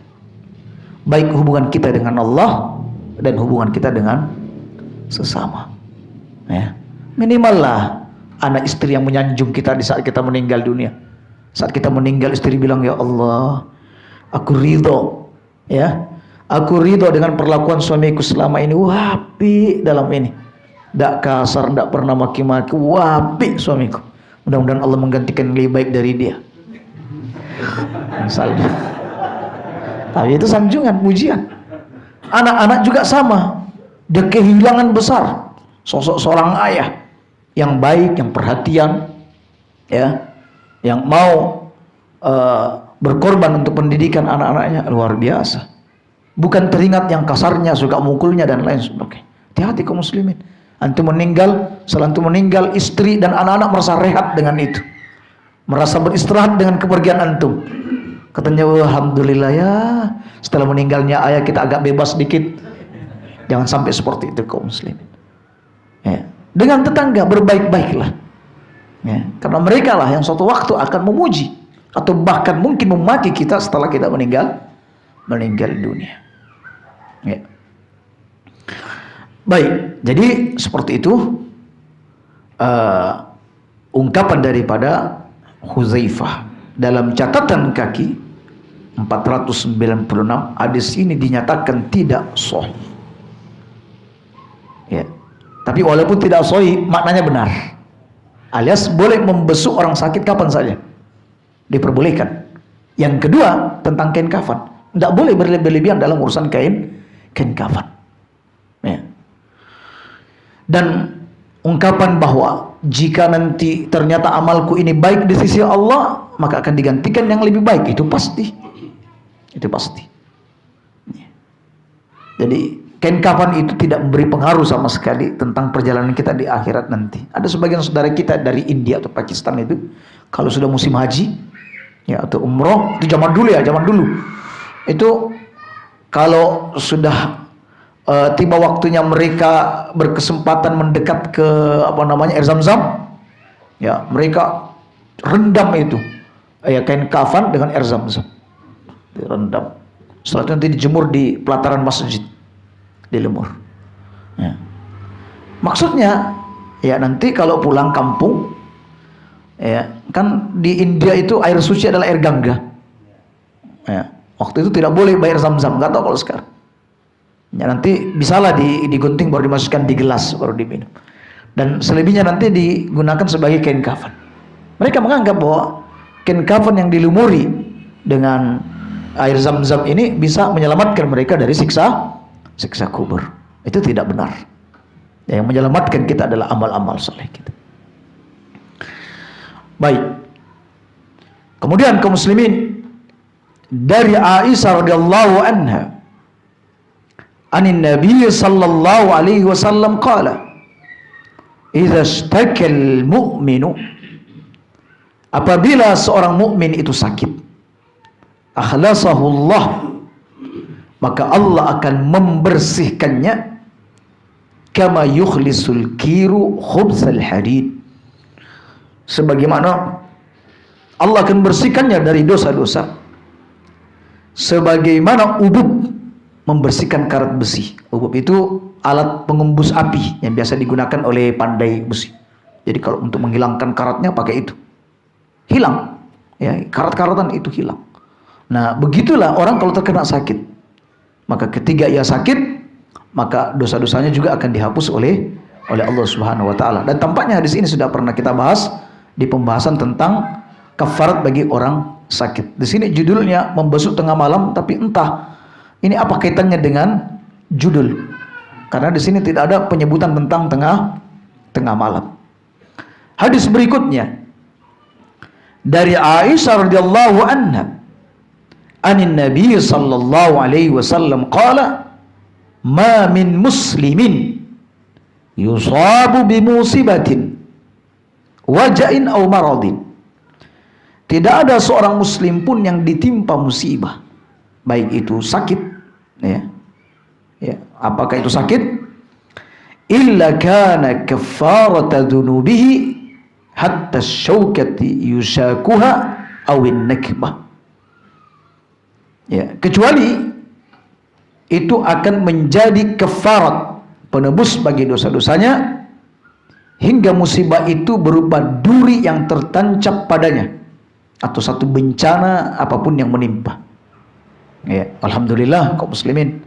baik hubungan kita dengan Allah dan hubungan kita dengan sesama. Ya, minimal lah anak istri yang menyanjung kita di saat kita meninggal dunia. Saat kita meninggal, istri bilang, ya Allah, aku ridho, ya, aku ridho dengan perlakuan suamiku selama ini. Wapi dalam ini, tidak kasar, tidak pernah maki-maki. Wapi suamiku, mudah-mudahan Allah menggantikan lebih baik dari dia. Misalnya. Tapi itu sanjungan, pujian. Anak-anak juga sama. Dia kehilangan besar. sosok seorang ayah yang baik, yang perhatian, ya, yang mau berkorban untuk pendidikan anak-anaknya, luar biasa. Bukan teringat yang kasarnya, suka mukulnya dan lain sebagainya. Hati-hati kaum muslimin. Antum meninggal, setelah antum meninggal, istri dan anak-anak merasa rehat dengan itu, merasa beristirahat dengan kepergian antum. Katanya, alhamdulillah ya, setelah meninggalnya ayah kita agak bebas sedikit. Jangan sampai seperti itu kaum muslimin. Ya. Dengan tetangga berbaik-baiklah, ya, karena mereka lah yang suatu waktu akan memuji atau bahkan mungkin memaki kita setelah kita meninggal dunia. Ya. Baik, jadi seperti itu ungkapan daripada Hudzaifah. Dalam catatan kaki 496, hadis ini dinyatakan tidak sahih. Ya. Tapi walaupun tidak sahih, maknanya benar. Alias boleh membesuk orang sakit kapan saja, diperbolehkan. Yang kedua, tentang kain kafan, tidak boleh berlebihan dalam urusan kain kafan. Ya. Dan ungkapan bahwa jika nanti ternyata amalku ini baik di sisi Allah, maka akan digantikan yang lebih baik, itu pasti. Itu pasti. Ya. Jadi kain kafan itu tidak memberi pengaruh sama sekali tentang perjalanan kita di akhirat nanti. Ada sebagian saudara kita dari India atau Pakistan itu, kalau sudah musim haji, ya, atau umroh, itu zaman dulu ya, itu kalau sudah tiba waktunya mereka berkesempatan mendekat ke air Zam-Zam, ya, mereka rendam itu, ya, kain kafan dengan air Zam-Zam, direndam. Setelah itu nanti dijemur di pelataran masjid, dilemur. Ya. Maksudnya, ya, nanti kalau pulang kampung, ya, kan di India itu air suci adalah air Gangga. Ya. Waktu itu tidak boleh bayar Zam-Zam, nggak tahu kalau sekarang. Ya, nanti bisalah digunting baru dimasukkan di gelas baru diminum. Dan selebihnya nanti digunakan sebagai kain kafan. Mereka menganggap bahwa kain kafan yang dilumuri dengan air Zam-Zam ini bisa menyelamatkan mereka dari siksa kubur. Itu tidak benar. Yang menyelamatkan kita adalah amal-amal saleh kita. Baik. Kemudian kaum muslimin, dari Aisyah radhiyallahu anha, anin Nabi sallallahu alaihi wasallam qala, idza ishtaka al-mu'minu, apabila seorang mukmin itu sakit, akhlasahu Allah, maka Allah akan membersihkannya, kama yukhlisul kiru khubzal hadid, sebagaimana Allah akan bersihkannya dari dosa-dosa sebagaimana ubub membersihkan karat besi. Ubub itu alat pengembus api yang biasa digunakan oleh pandai besi. Jadi kalau untuk menghilangkan karatnya pakai itu, hilang, ya, karat-karatan itu hilang. Nah, begitulah orang kalau terkena sakit, maka ketika ia sakit, maka dosa-dosanya juga akan dihapus oleh Allah Subhanahu wa taala. Dan tampaknya hadis ini sudah pernah kita bahas di pembahasan tentang kafarat bagi orang sakit. Di sini judulnya membesuk tengah malam, tapi entah ini apa kaitannya dengan judul. Karena di sini tidak ada penyebutan tentang tengah malam. Hadis berikutnya dari Aisyah radhiyallahu anha, anin Nabi sallallahu alaihi wasallam qala, ma min muslimin yusabu bi musibatin waja'in aw maradin. Tidak ada seorang muslim pun yang ditimpa musibah, baik itu sakit, ya, apakah itu sakit, illa kana kaffarata dhunubihi hatta syaukati yusakuha awin nakbah, ya, kecuali itu akan menjadi kafarat, penebus bagi dosa-dosanya, hingga musibah itu berupa duri yang tertancap padanya atau satu bencana apapun yang menimpa. Ya, alhamdulillah kaum muslimin.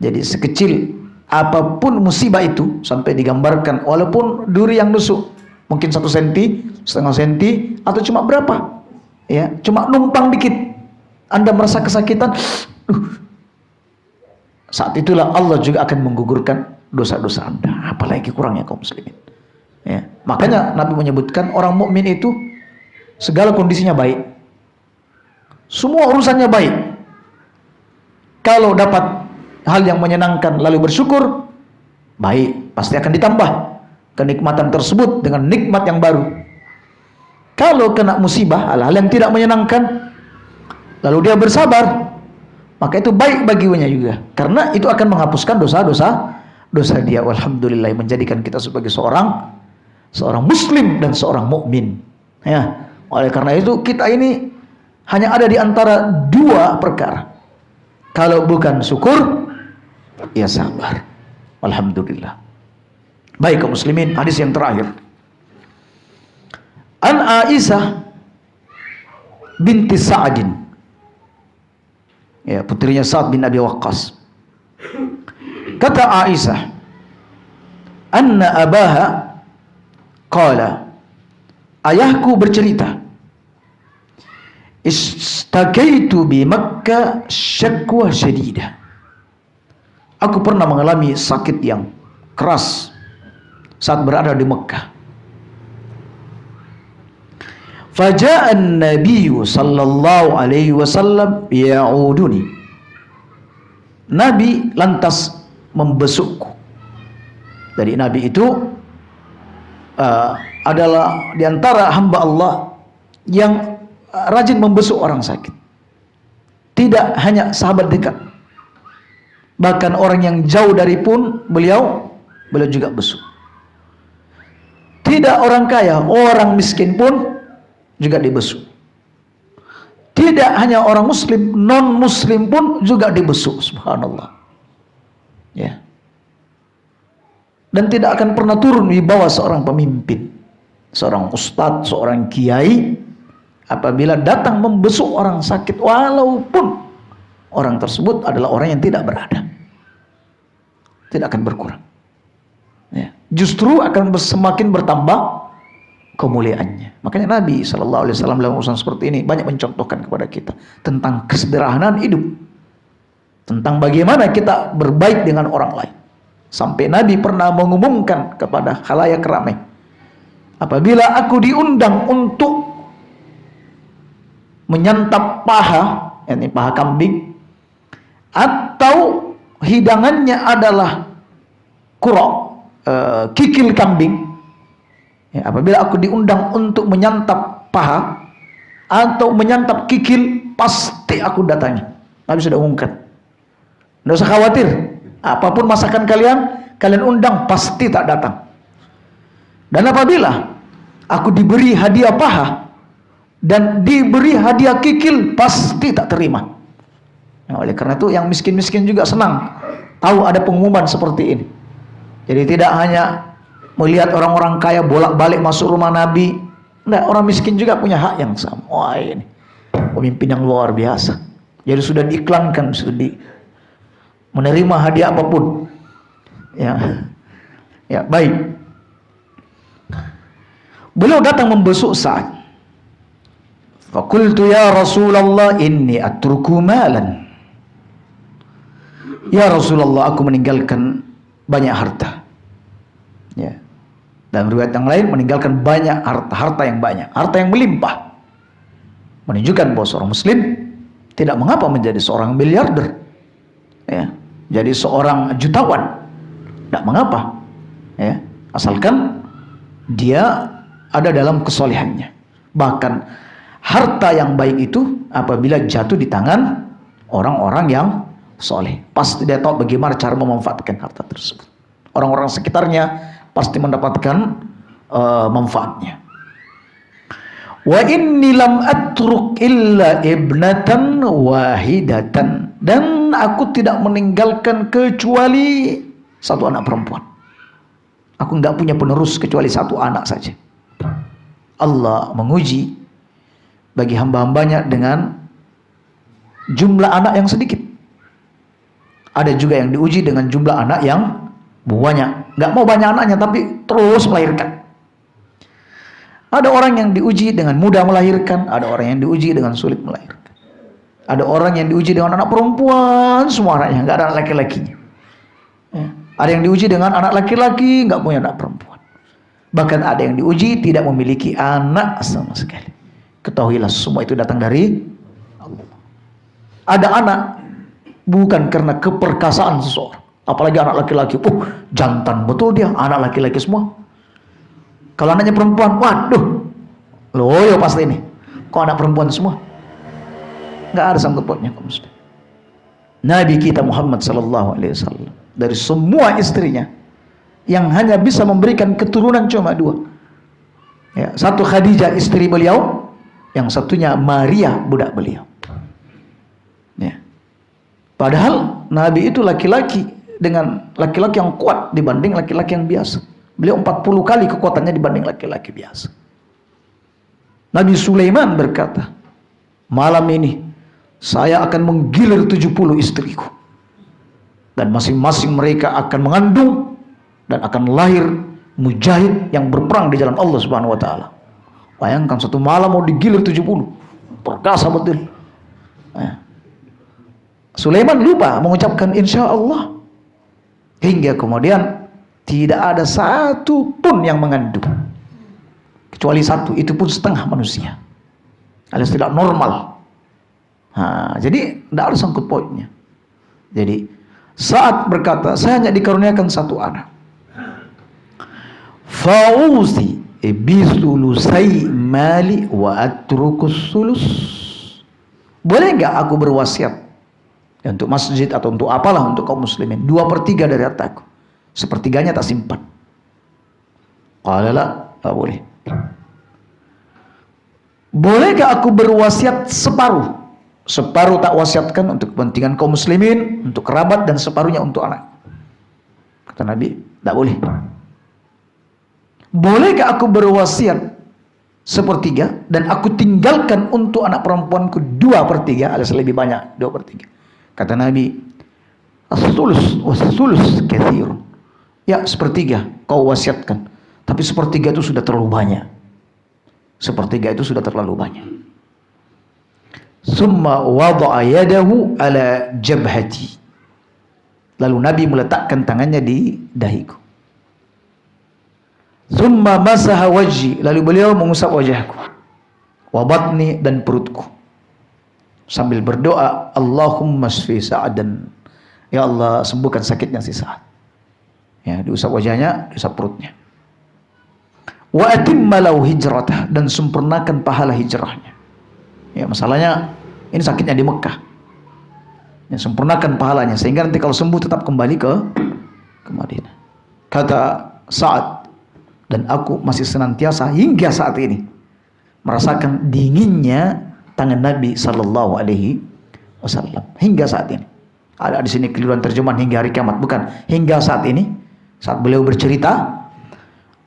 Jadi sekecil apapun musibah itu, sampai digambarkan walaupun duri yang nusuk mungkin 1 senti, setengah senti, atau cuma berapa, ya, cuma numpang dikit, Anda merasa kesakitan, saat itulah Allah juga akan menggugurkan dosa-dosa Anda. Apalagi kurangnya kaum muslimin. Ya. Makanya Nabi menyebutkan orang mukmin itu segala kondisinya baik. Semua urusannya baik. Kalau dapat hal yang menyenangkan lalu bersyukur, baik, pasti akan ditambah kenikmatan tersebut dengan nikmat yang baru. Kalau kena musibah, hal-hal yang tidak menyenangkan, lalu dia bersabar, maka itu baik baginya juga, karena itu akan menghapuskan dosa dia. Alhamdulillah, menjadikan kita sebagai seorang muslim dan seorang mukmin. Ya, oleh karena itu kita ini hanya ada di antara dua perkara. Kalau bukan syukur, ya sabar. Alhamdulillah. Baik kaum muslimin, hadis yang terakhir. An Aisyah binti Sa'adin, ya, putrinya Sa'ad bin Abi Waqqas. Kata Aisyah, anna abaha qala, ayahku bercerita, istakaitu bi Makkah syakwa syadidah. Aku pernah mengalami sakit yang keras saat berada di Mekah. Faja'an Nabiyyu sallallahu alaihi wasallam ya'uduni. Nabi lantas membesukku. Jadi Nabi itu adalah diantara hamba Allah yang rajin membesuk orang sakit. Tidak hanya sahabat dekat, bahkan orang yang jauh dari pun beliau juga besuk. Tidak orang kaya, orang miskin pun juga dibesuk. Tidak hanya orang muslim, non muslim pun juga dibesuk. Subhanallah. Ya. Dan tidak akan pernah turun di bawah seorang pemimpin, seorang ustadz, seorang kiai, apabila datang membesuk orang sakit, walaupun orang tersebut adalah orang yang tidak berada, tidak akan berkurang. Ya. Justru akan semakin bertambah kemuliaannya. Makanya Nabi SAW dalam urusan seperti ini banyak mencontohkan kepada kita tentang kesederhanaan hidup, tentang bagaimana kita berbaik dengan orang lain. Sampai Nabi pernah mengumumkan kepada khalayak ramai, apabila aku diundang untuk menyantap paha, yakni paha kambing, atau hidangannya adalah kurok, kikil kambing, ya, apabila aku diundang untuk menyantap paha atau menyantap kikil, pasti aku datangi. Nabi sudah umumkan, tidak usah khawatir, apapun masakan kalian undang, pasti tak datang. Dan apabila aku diberi hadiah paha dan diberi hadiah kikil, pasti tak terima. Nah, oleh karena itu yang miskin-miskin juga senang tahu ada pengumuman seperti ini. Jadi tidak hanya melihat orang-orang kaya bolak-balik masuk rumah Nabi, enggak, orang miskin juga punya hak yang sama. Wah, ini pemimpin yang luar biasa. Jadi sudah diiklankan, sudah menerima hadiah apapun. Ya, baik. Beliau datang membesuk Sa'ad. Faqultu ya Rasulullah inni atruku malan. Ya Rasulullah, aku meninggalkan banyak harta. Ya. Dalam riwayat yang lain meninggalkan banyak harta yang banyak, harta yang melimpah. Menunjukkan bahwa seorang muslim tidak mengapa menjadi seorang miliarder, ya, jadi seorang jutawan, tidak mengapa, ya, asalkan dia ada dalam kesolehannya. Bahkan harta yang baik itu apabila jatuh di tangan orang-orang yang soleh, pasti dia tahu bagaimana cara memanfaatkan harta tersebut. Orang-orang sekitarnya pasti mendapatkan manfaatnya. Wa inni lam atruk illa ibnatan wahidatan, dan aku tidak meninggalkan kecuali satu anak perempuan. Aku enggak punya penerus kecuali satu anak saja. Allah menguji bagi hamba-hambanya dengan jumlah anak yang sedikit. Ada juga yang diuji dengan jumlah anak yang banyak. Nggak mau banyak anaknya, tapi terus melahirkan. Ada orang yang diuji dengan mudah melahirkan, ada orang yang diuji dengan sulit melahirkan. Ada orang yang diuji dengan anak perempuan, semua anaknya, nggak ada anak laki-lakinya. Ya. Ada yang diuji dengan anak laki-laki, nggak punya anak perempuan. Bahkan ada yang diuji tidak memiliki anak sama sekali. Ketahuilah semua itu datang dari Allah. Ada anak bukan karena keperkasaan seseorang. Apalagi anak laki-laki, jantan betul dia, anak laki-laki semua. Kalau anaknya perempuan, waduh, loyo pasti ini. Kok anak perempuan semua? Nggak ada sangkut pautnya kaum muslim. Nabi kita Muhammad sallallahu alaihi wasallam dari semua istrinya yang hanya bisa memberikan keturunan cuma dua. Ya, satu Khadijah istri beliau, yang satunya Maria budak beliau. Ya. Padahal Nabi itu laki-laki dengan laki-laki yang kuat dibanding laki-laki yang biasa. Beliau 40 kali kekuatannya dibanding laki-laki biasa. Nabi Sulaiman berkata, malam ini saya akan menggilir 70 istriku. Dan masing-masing mereka akan mengandung dan akan lahir mujahid yang berperang di jalan Allah Subhanahu wa taala. Bayangkan satu malam mau digilir 70. Perkasa betul. Sulaiman lupa mengucapkan insya Allah. Hingga kemudian tidak ada satu pun yang mengandung. Kecuali satu, itu pun setengah manusia. Alias tidak normal. Jadi tidak ada sangkut pautnya. Jadi saat berkata, saya hanya dikaruniakan satu anak. Fauzi bisulusai mali wa atrukus sulus. Boleh nggak aku berwasiat untuk masjid atau untuk apalah untuk kaum muslimin 2/3 dari hartaku, 1/3 tak simpan. Qala la, tak boleh. Bolehkah aku berwasiat separuh? Separuh tak wasiatkan untuk kepentingan kaum muslimin, untuk kerabat, dan separuhnya untuk anak. Kata Nabi, tak boleh. Bolehkah aku berwasiat 1/3 dan aku tinggalkan untuk anak perempuanku 2/3, alias lebih banyak 2/3? Kata Nabi, as-sulus was-sulus katsir. Ya, 1/3 kau wasiatkan, tapi 1/3 itu sudah terlalu banyak. 1/3 itu sudah terlalu banyak. Summa wada'a yadahu ala jabhati. Lalu Nabi meletakkan tangannya di dahiku. Summa masaha wajhi. Lalu beliau mengusap wajahku, wa batni, dan perutku, sambil berdoa, Allahumma shfi Sa'dan. Ya Allah, sembuhkan sakitnya si Sa'ad. Ya, diusap wajahnya, diusap perutnya. Wa atimma lahu hijratah, dan sempurnakan pahala hijrahnya. Ya, masalahnya ini sakitnya di Mekah. Ya, sempurnakan pahalanya sehingga nanti kalau sembuh tetap kembali ke Madinah. Kata Sa'ad, dan aku masih senantiasa hingga saat ini merasakan dinginnya tangan Nabi sallallahu alaihi wasallam hingga saat ini. Ada di sini keliruan terjemahan hingga hari kiamat, bukan hingga saat ini. Saat beliau bercerita,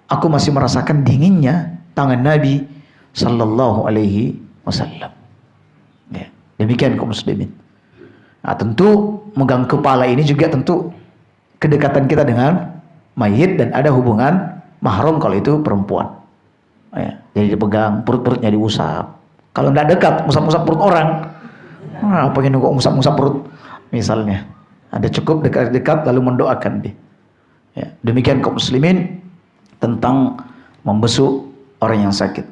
aku masih merasakan dinginnya tangan Nabi sallallahu alaihi wasallam. Ya, demikian kaum muslimin. Nah, tentu megang kepala ini juga tentu kedekatan kita dengan mayit, dan ada hubungan mahram kalau itu perempuan. Ya, jadi dipegang, perut-perutnya diusap. Kalau tidak dekat, musap-musap perut orang. Pengen kok musap-musap perut misalnya. Ada cukup dekat-dekat lalu mendoakan dia. Ya, demikian kaum muslimin tentang membesuk orang yang sakit.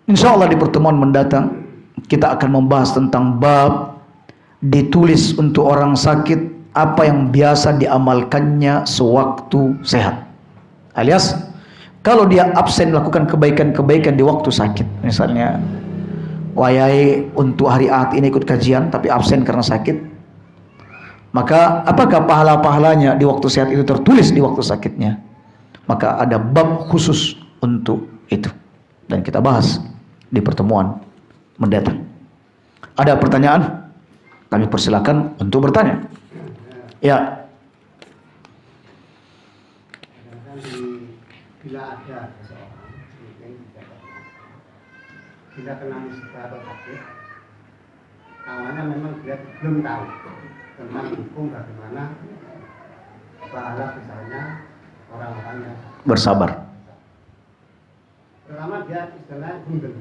Insya Allah di pertemuan mendatang kita akan membahas tentang bab ditulis untuk orang sakit apa yang biasa diamalkannya sewaktu sehat. Alias kalau dia absen melakukan kebaikan-kebaikan di waktu sakit, misalnya wayai untuk hari Ahad ini ikut kajian tapi absen karena sakit, maka apakah pahala-pahalanya di waktu sehat itu tertulis di waktu sakitnya? Maka ada bab khusus untuk itu, dan kita bahas di pertemuan mendatang. Ada pertanyaan? Kami persilakan untuk bertanya. Ya. Bila ada seseorang mungkin bila kena musibah atau sakit, awalnya memang dia belum tahu tentang hukum bagaimana pahala misalnya orang-orang yang Bersabar. pertama dia istilahnya grundel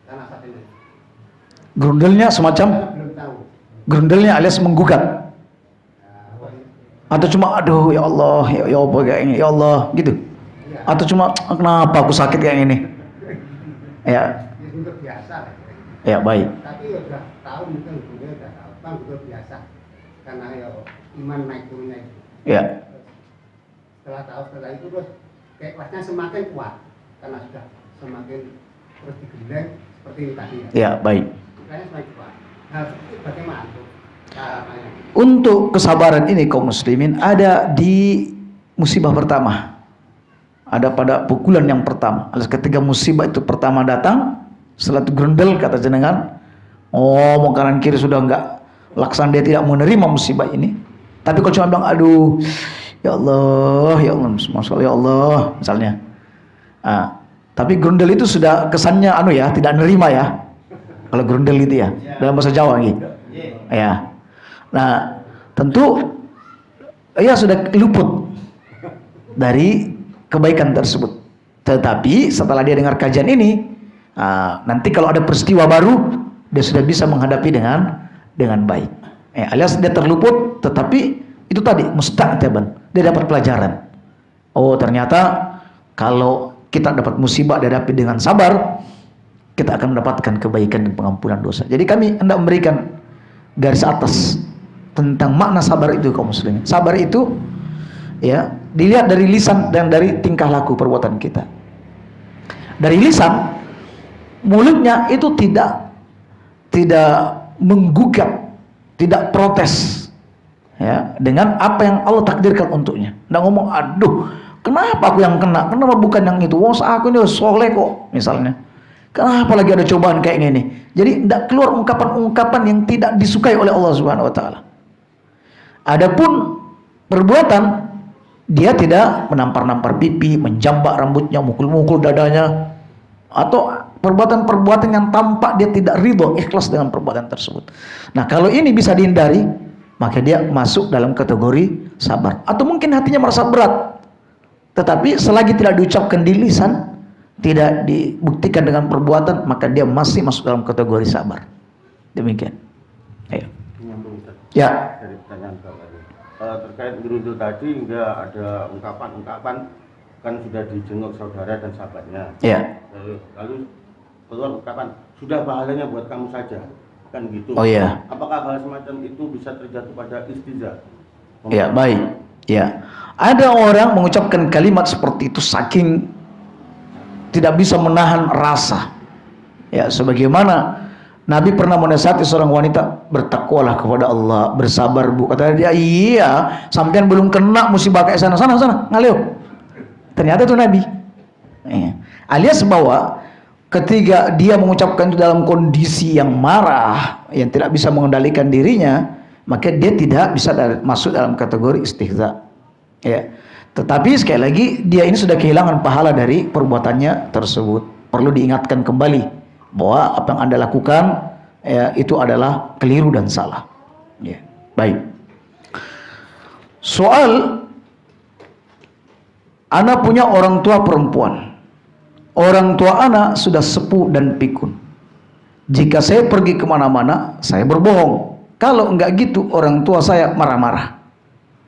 karena saat ini Grundelnya semacam belum tahu. grundelnya alias menggugat. Atau cuma aduh ya Allah, ya apa kayak ini, ya Allah gitu. Iya. Atau cuma kenapa aku sakit kayak ini. Ya, Ya, sudah biasa lah. ya baik. Tapi ya udah tahu mungkin beliau udah tahu, bang udah biasa karena ya iman naik turunnya itu. Ya, Setelah itu terus kayak kelasnya semakin kuat karena sudah semakin terus digeleng seperti ini tadi ya. ya baik. Kayaknya semakin kuat. Nah, itu bagaimana tuh caranya? Untuk kesabaran ini kaum muslimin ada di musibah pertama. Ada pada pukulan yang pertama. Alias ketika musibah itu pertama datang, setelah itu gerendel kata jenengan, oh mau kanan kiri sudah enggak laksan, dia tidak menerima musibah ini. Tapi kalau cuma bilang aduh ya Allah, masalah ya Allah misalnya. Tapi gerendel itu sudah kesannya tidak nerima ya. Kalau gerendel itu ya, dalam bahasa Jawa gitu. Ya. Nah, tentu ia sudah luput dari kebaikan tersebut. Tetapi setelah dia dengar kajian ini, nanti kalau ada peristiwa baru, dia sudah bisa menghadapi dengan baik. Alias dia terluput, tetapi itu tadi musta'taban, dia dapat pelajaran. Oh ternyata kalau kita dapat musibah dihadapi dengan sabar, kita akan mendapatkan kebaikan dan pengampunan dosa. Jadi kami hendak memberikan garis atas tentang makna sabar itu kaum muslimin. Sabar itu ya dilihat dari lisan dan dari tingkah laku perbuatan kita. Dari lisan, mulutnya itu tidak menggugat, tidak protes ya dengan apa yang Allah takdirkan untuknya. Nggak ngomong aduh kenapa aku yang kena, kenapa bukan yang itu, wong aku ini soleh kok misalnya, kenapa lagi ada cobaan kayak gini. Jadi tidak keluar ungkapan-ungkapan yang tidak disukai oleh Allah Subhanahu Wa Taala. Adapun perbuatan, dia tidak menampar-nampar pipi, menjambak rambutnya, mukul-mukul dadanya, atau perbuatan-perbuatan yang tampak dia tidak ridho, ikhlas dengan perbuatan tersebut. Nah kalau ini bisa dihindari, maka dia masuk dalam kategori sabar. Atau mungkin hatinya merasa berat, tetapi selagi tidak diucapkan di lisan, tidak dibuktikan dengan perbuatan, maka dia masih masuk dalam kategori sabar. Demikian. Ayo. Ya. Dari pertanyaan Bapak terkait gerundul tadi, enggak ada ungkapan-ungkapan, kan sudah dijenguk saudara dan sahabatnya. Ya. Lalu keluar ungkapan sudah pahalanya buat kamu saja, kan gitu. Oh iya. Apakah hal semacam itu bisa terjatuh pada istiza? Ya baik. Ya. Ada orang mengucapkan kalimat seperti itu saking tidak bisa menahan rasa. Ya, sebagaimana Nabi pernah menasihati seorang wanita, bertakwalah kepada Allah, bersabar bu. Kata dia, iya, sampean belum kena musibah kayak sana, ngalih. Ternyata itu Nabi. Alias bahwa ketika dia mengucapkan itu dalam kondisi yang marah, yang tidak bisa mengendalikan dirinya, maka dia tidak bisa masuk dalam kategori istihza. Ya. Tetapi sekali lagi dia ini sudah kehilangan pahala dari perbuatannya tersebut. Perlu diingatkan kembali bahwa apa yang Anda lakukan ya, itu adalah keliru dan salah. Ya. Baik. Soal anak punya orang tua perempuan. Orang tua anak sudah sepuh dan pikun. Jika saya pergi kemana-mana, saya berbohong. Kalau enggak gitu, orang tua saya marah-marah.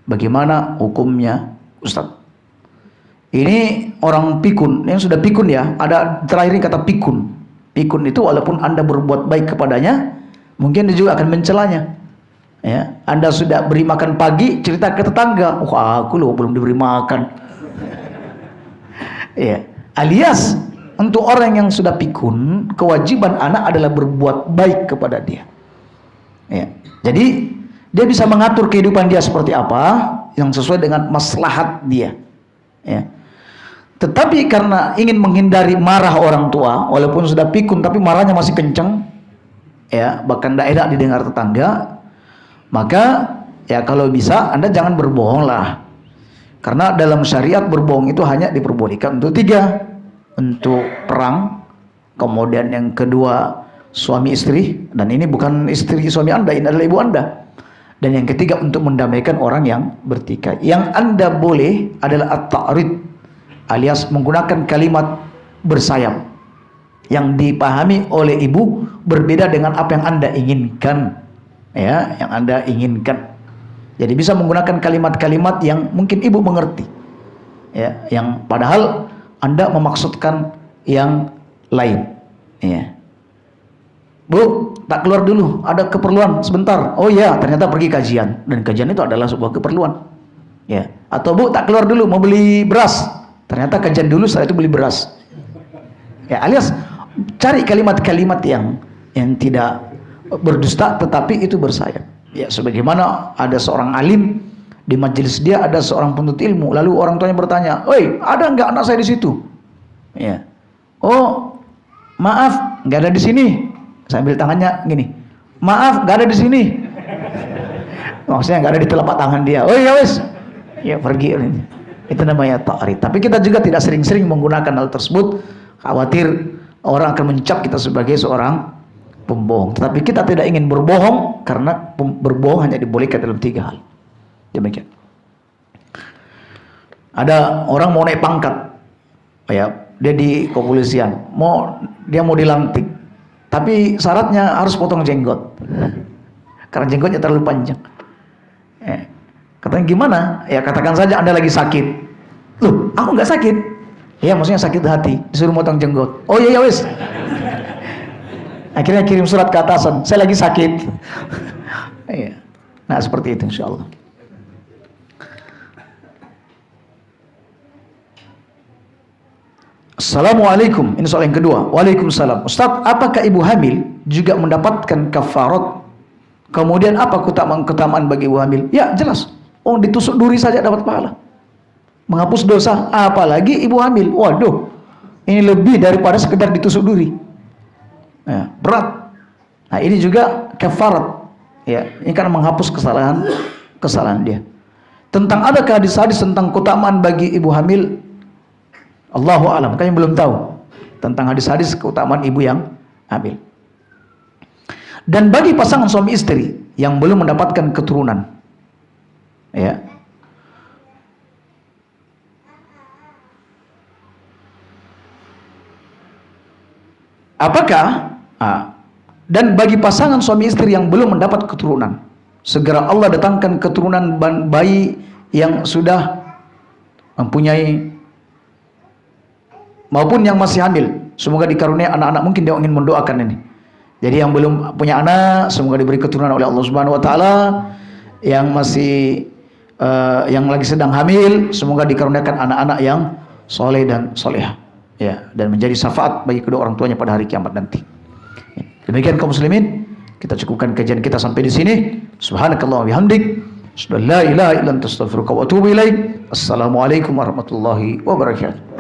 Bagaimana hukumnya, Ustaz? Ini orang pikun, yang sudah pikun ya. Ada terakhir kata pikun. Pikun itu walaupun Anda berbuat baik kepadanya, mungkin dia juga akan mencelanya. Ya, Anda sudah beri makan pagi, cerita ke tetangga, wah aku loh belum diberi makan. Ya, alias untuk orang yang sudah pikun, kewajiban anak adalah berbuat baik kepada dia. Ya, jadi dia bisa mengatur kehidupan dia seperti apa yang sesuai dengan maslahat dia. Ya. Tetapi karena ingin menghindari marah orang tua, walaupun sudah pikun tapi marahnya masih kencang, ya bahkan tidak enak didengar tetangga, maka ya kalau bisa Anda jangan berbohong lah. Karena dalam syariat berbohong itu hanya diperbolehkan untuk 3, untuk perang, kemudian yang kedua suami istri, dan ini bukan istri suami Anda, ini adalah ibu Anda. Dan yang ketiga untuk mendamaikan orang yang bertikai. Yang Anda boleh adalah at-ta'rid, alias menggunakan kalimat bersayap yang dipahami oleh ibu berbeda dengan apa yang Anda inginkan. Ya, yang Anda inginkan. Jadi bisa menggunakan kalimat-kalimat yang mungkin ibu mengerti, ya, yang padahal Anda memaksudkan yang lain. Ya. Bu, tak keluar dulu, ada keperluan sebentar. Oh iya, ternyata pergi kajian, dan kajian itu adalah sebuah keperluan. Ya. Atau Bu, tak keluar dulu, mau beli beras. Ternyata kajian dulu, setelah itu beli beras. Ya, alias cari kalimat-kalimat yang tidak berdusta tetapi itu bersayap. Ya, sebagaimana ada seorang alim di majelis dia ada seorang penuntut ilmu, lalu orang tuanya bertanya, "Oi, ada nggak anak saya di situ?" Ya. "Oh, maaf, nggak ada di sini." Sambil tangannya gini, "Maaf, nggak ada di sini." Maksudnya nggak ada di telapak tangan dia. "Oh ya wes, ya pergi." Itu namanya ta'rid. Tapi kita juga tidak sering-sering menggunakan hal tersebut, khawatir orang akan mencap kita sebagai seorang pembohong. Tetapi kita tidak ingin berbohong, karena berbohong hanya dibolehkan dalam 3 hal. Demikian. Ada orang mau naik pangkat, ya, dia di kepolisian, dia mau dilantik, tapi syaratnya harus potong jenggot, karena jenggotnya terlalu panjang. Katanya gimana? Ya katakan saja Anda lagi sakit. Loh, aku nggak sakit. Ya maksudnya sakit hati, disuruh potong jenggot. Oh iya ya wes. Akhirnya kirim surat ke atasan, saya lagi sakit. Nah seperti itu insya Allah. Assalamualaikum, ini soal yang kedua. Waalaikumsalam. Ustaz, apakah ibu hamil juga mendapatkan kafarat? Kemudian apa keutamaan bagi ibu hamil? Ya jelas, ditusuk duri saja dapat pahala, menghapus dosa, apalagi ibu hamil. Waduh, ini lebih daripada sekedar ditusuk duri. Ya, berat. Nah ini juga kafarat, ya, ini kan menghapus kesalahan dia. Tentang adakah hadis-hadis tentang keutamaan bagi ibu hamil, Allahu a'lam, kami belum tahu tentang hadis-hadis keutamaan ibu yang hamil. Dan bagi pasangan suami istri yang belum mendapatkan keturunan, ya, apakah dan bagi pasangan suami istri yang belum mendapat keturunan, segera Allah datangkan keturunan bayi yang sudah mempunyai maupun yang masih hamil, semoga dikaruniai anak-anak. Mungkin dia ingin mendoakan ini. Jadi yang belum punya anak, semoga diberi keturunan oleh Allah Subhanahu Wa Taala. Yang masih yang lagi sedang hamil, semoga dikaruniakan anak-anak yang soleh dan solehah, ya, dan menjadi syafaat bagi kedua orang tuanya pada hari kiamat nanti. Demikian kaum muslimin, kita cukupkan kajian kita sampai di sini. Subhanakallah wa bihamdik, asyhadu an la ilaha illa anta astaghfiruka wa atubu ilaik. Assalamualaikum warahmatullahi wabarakatuh.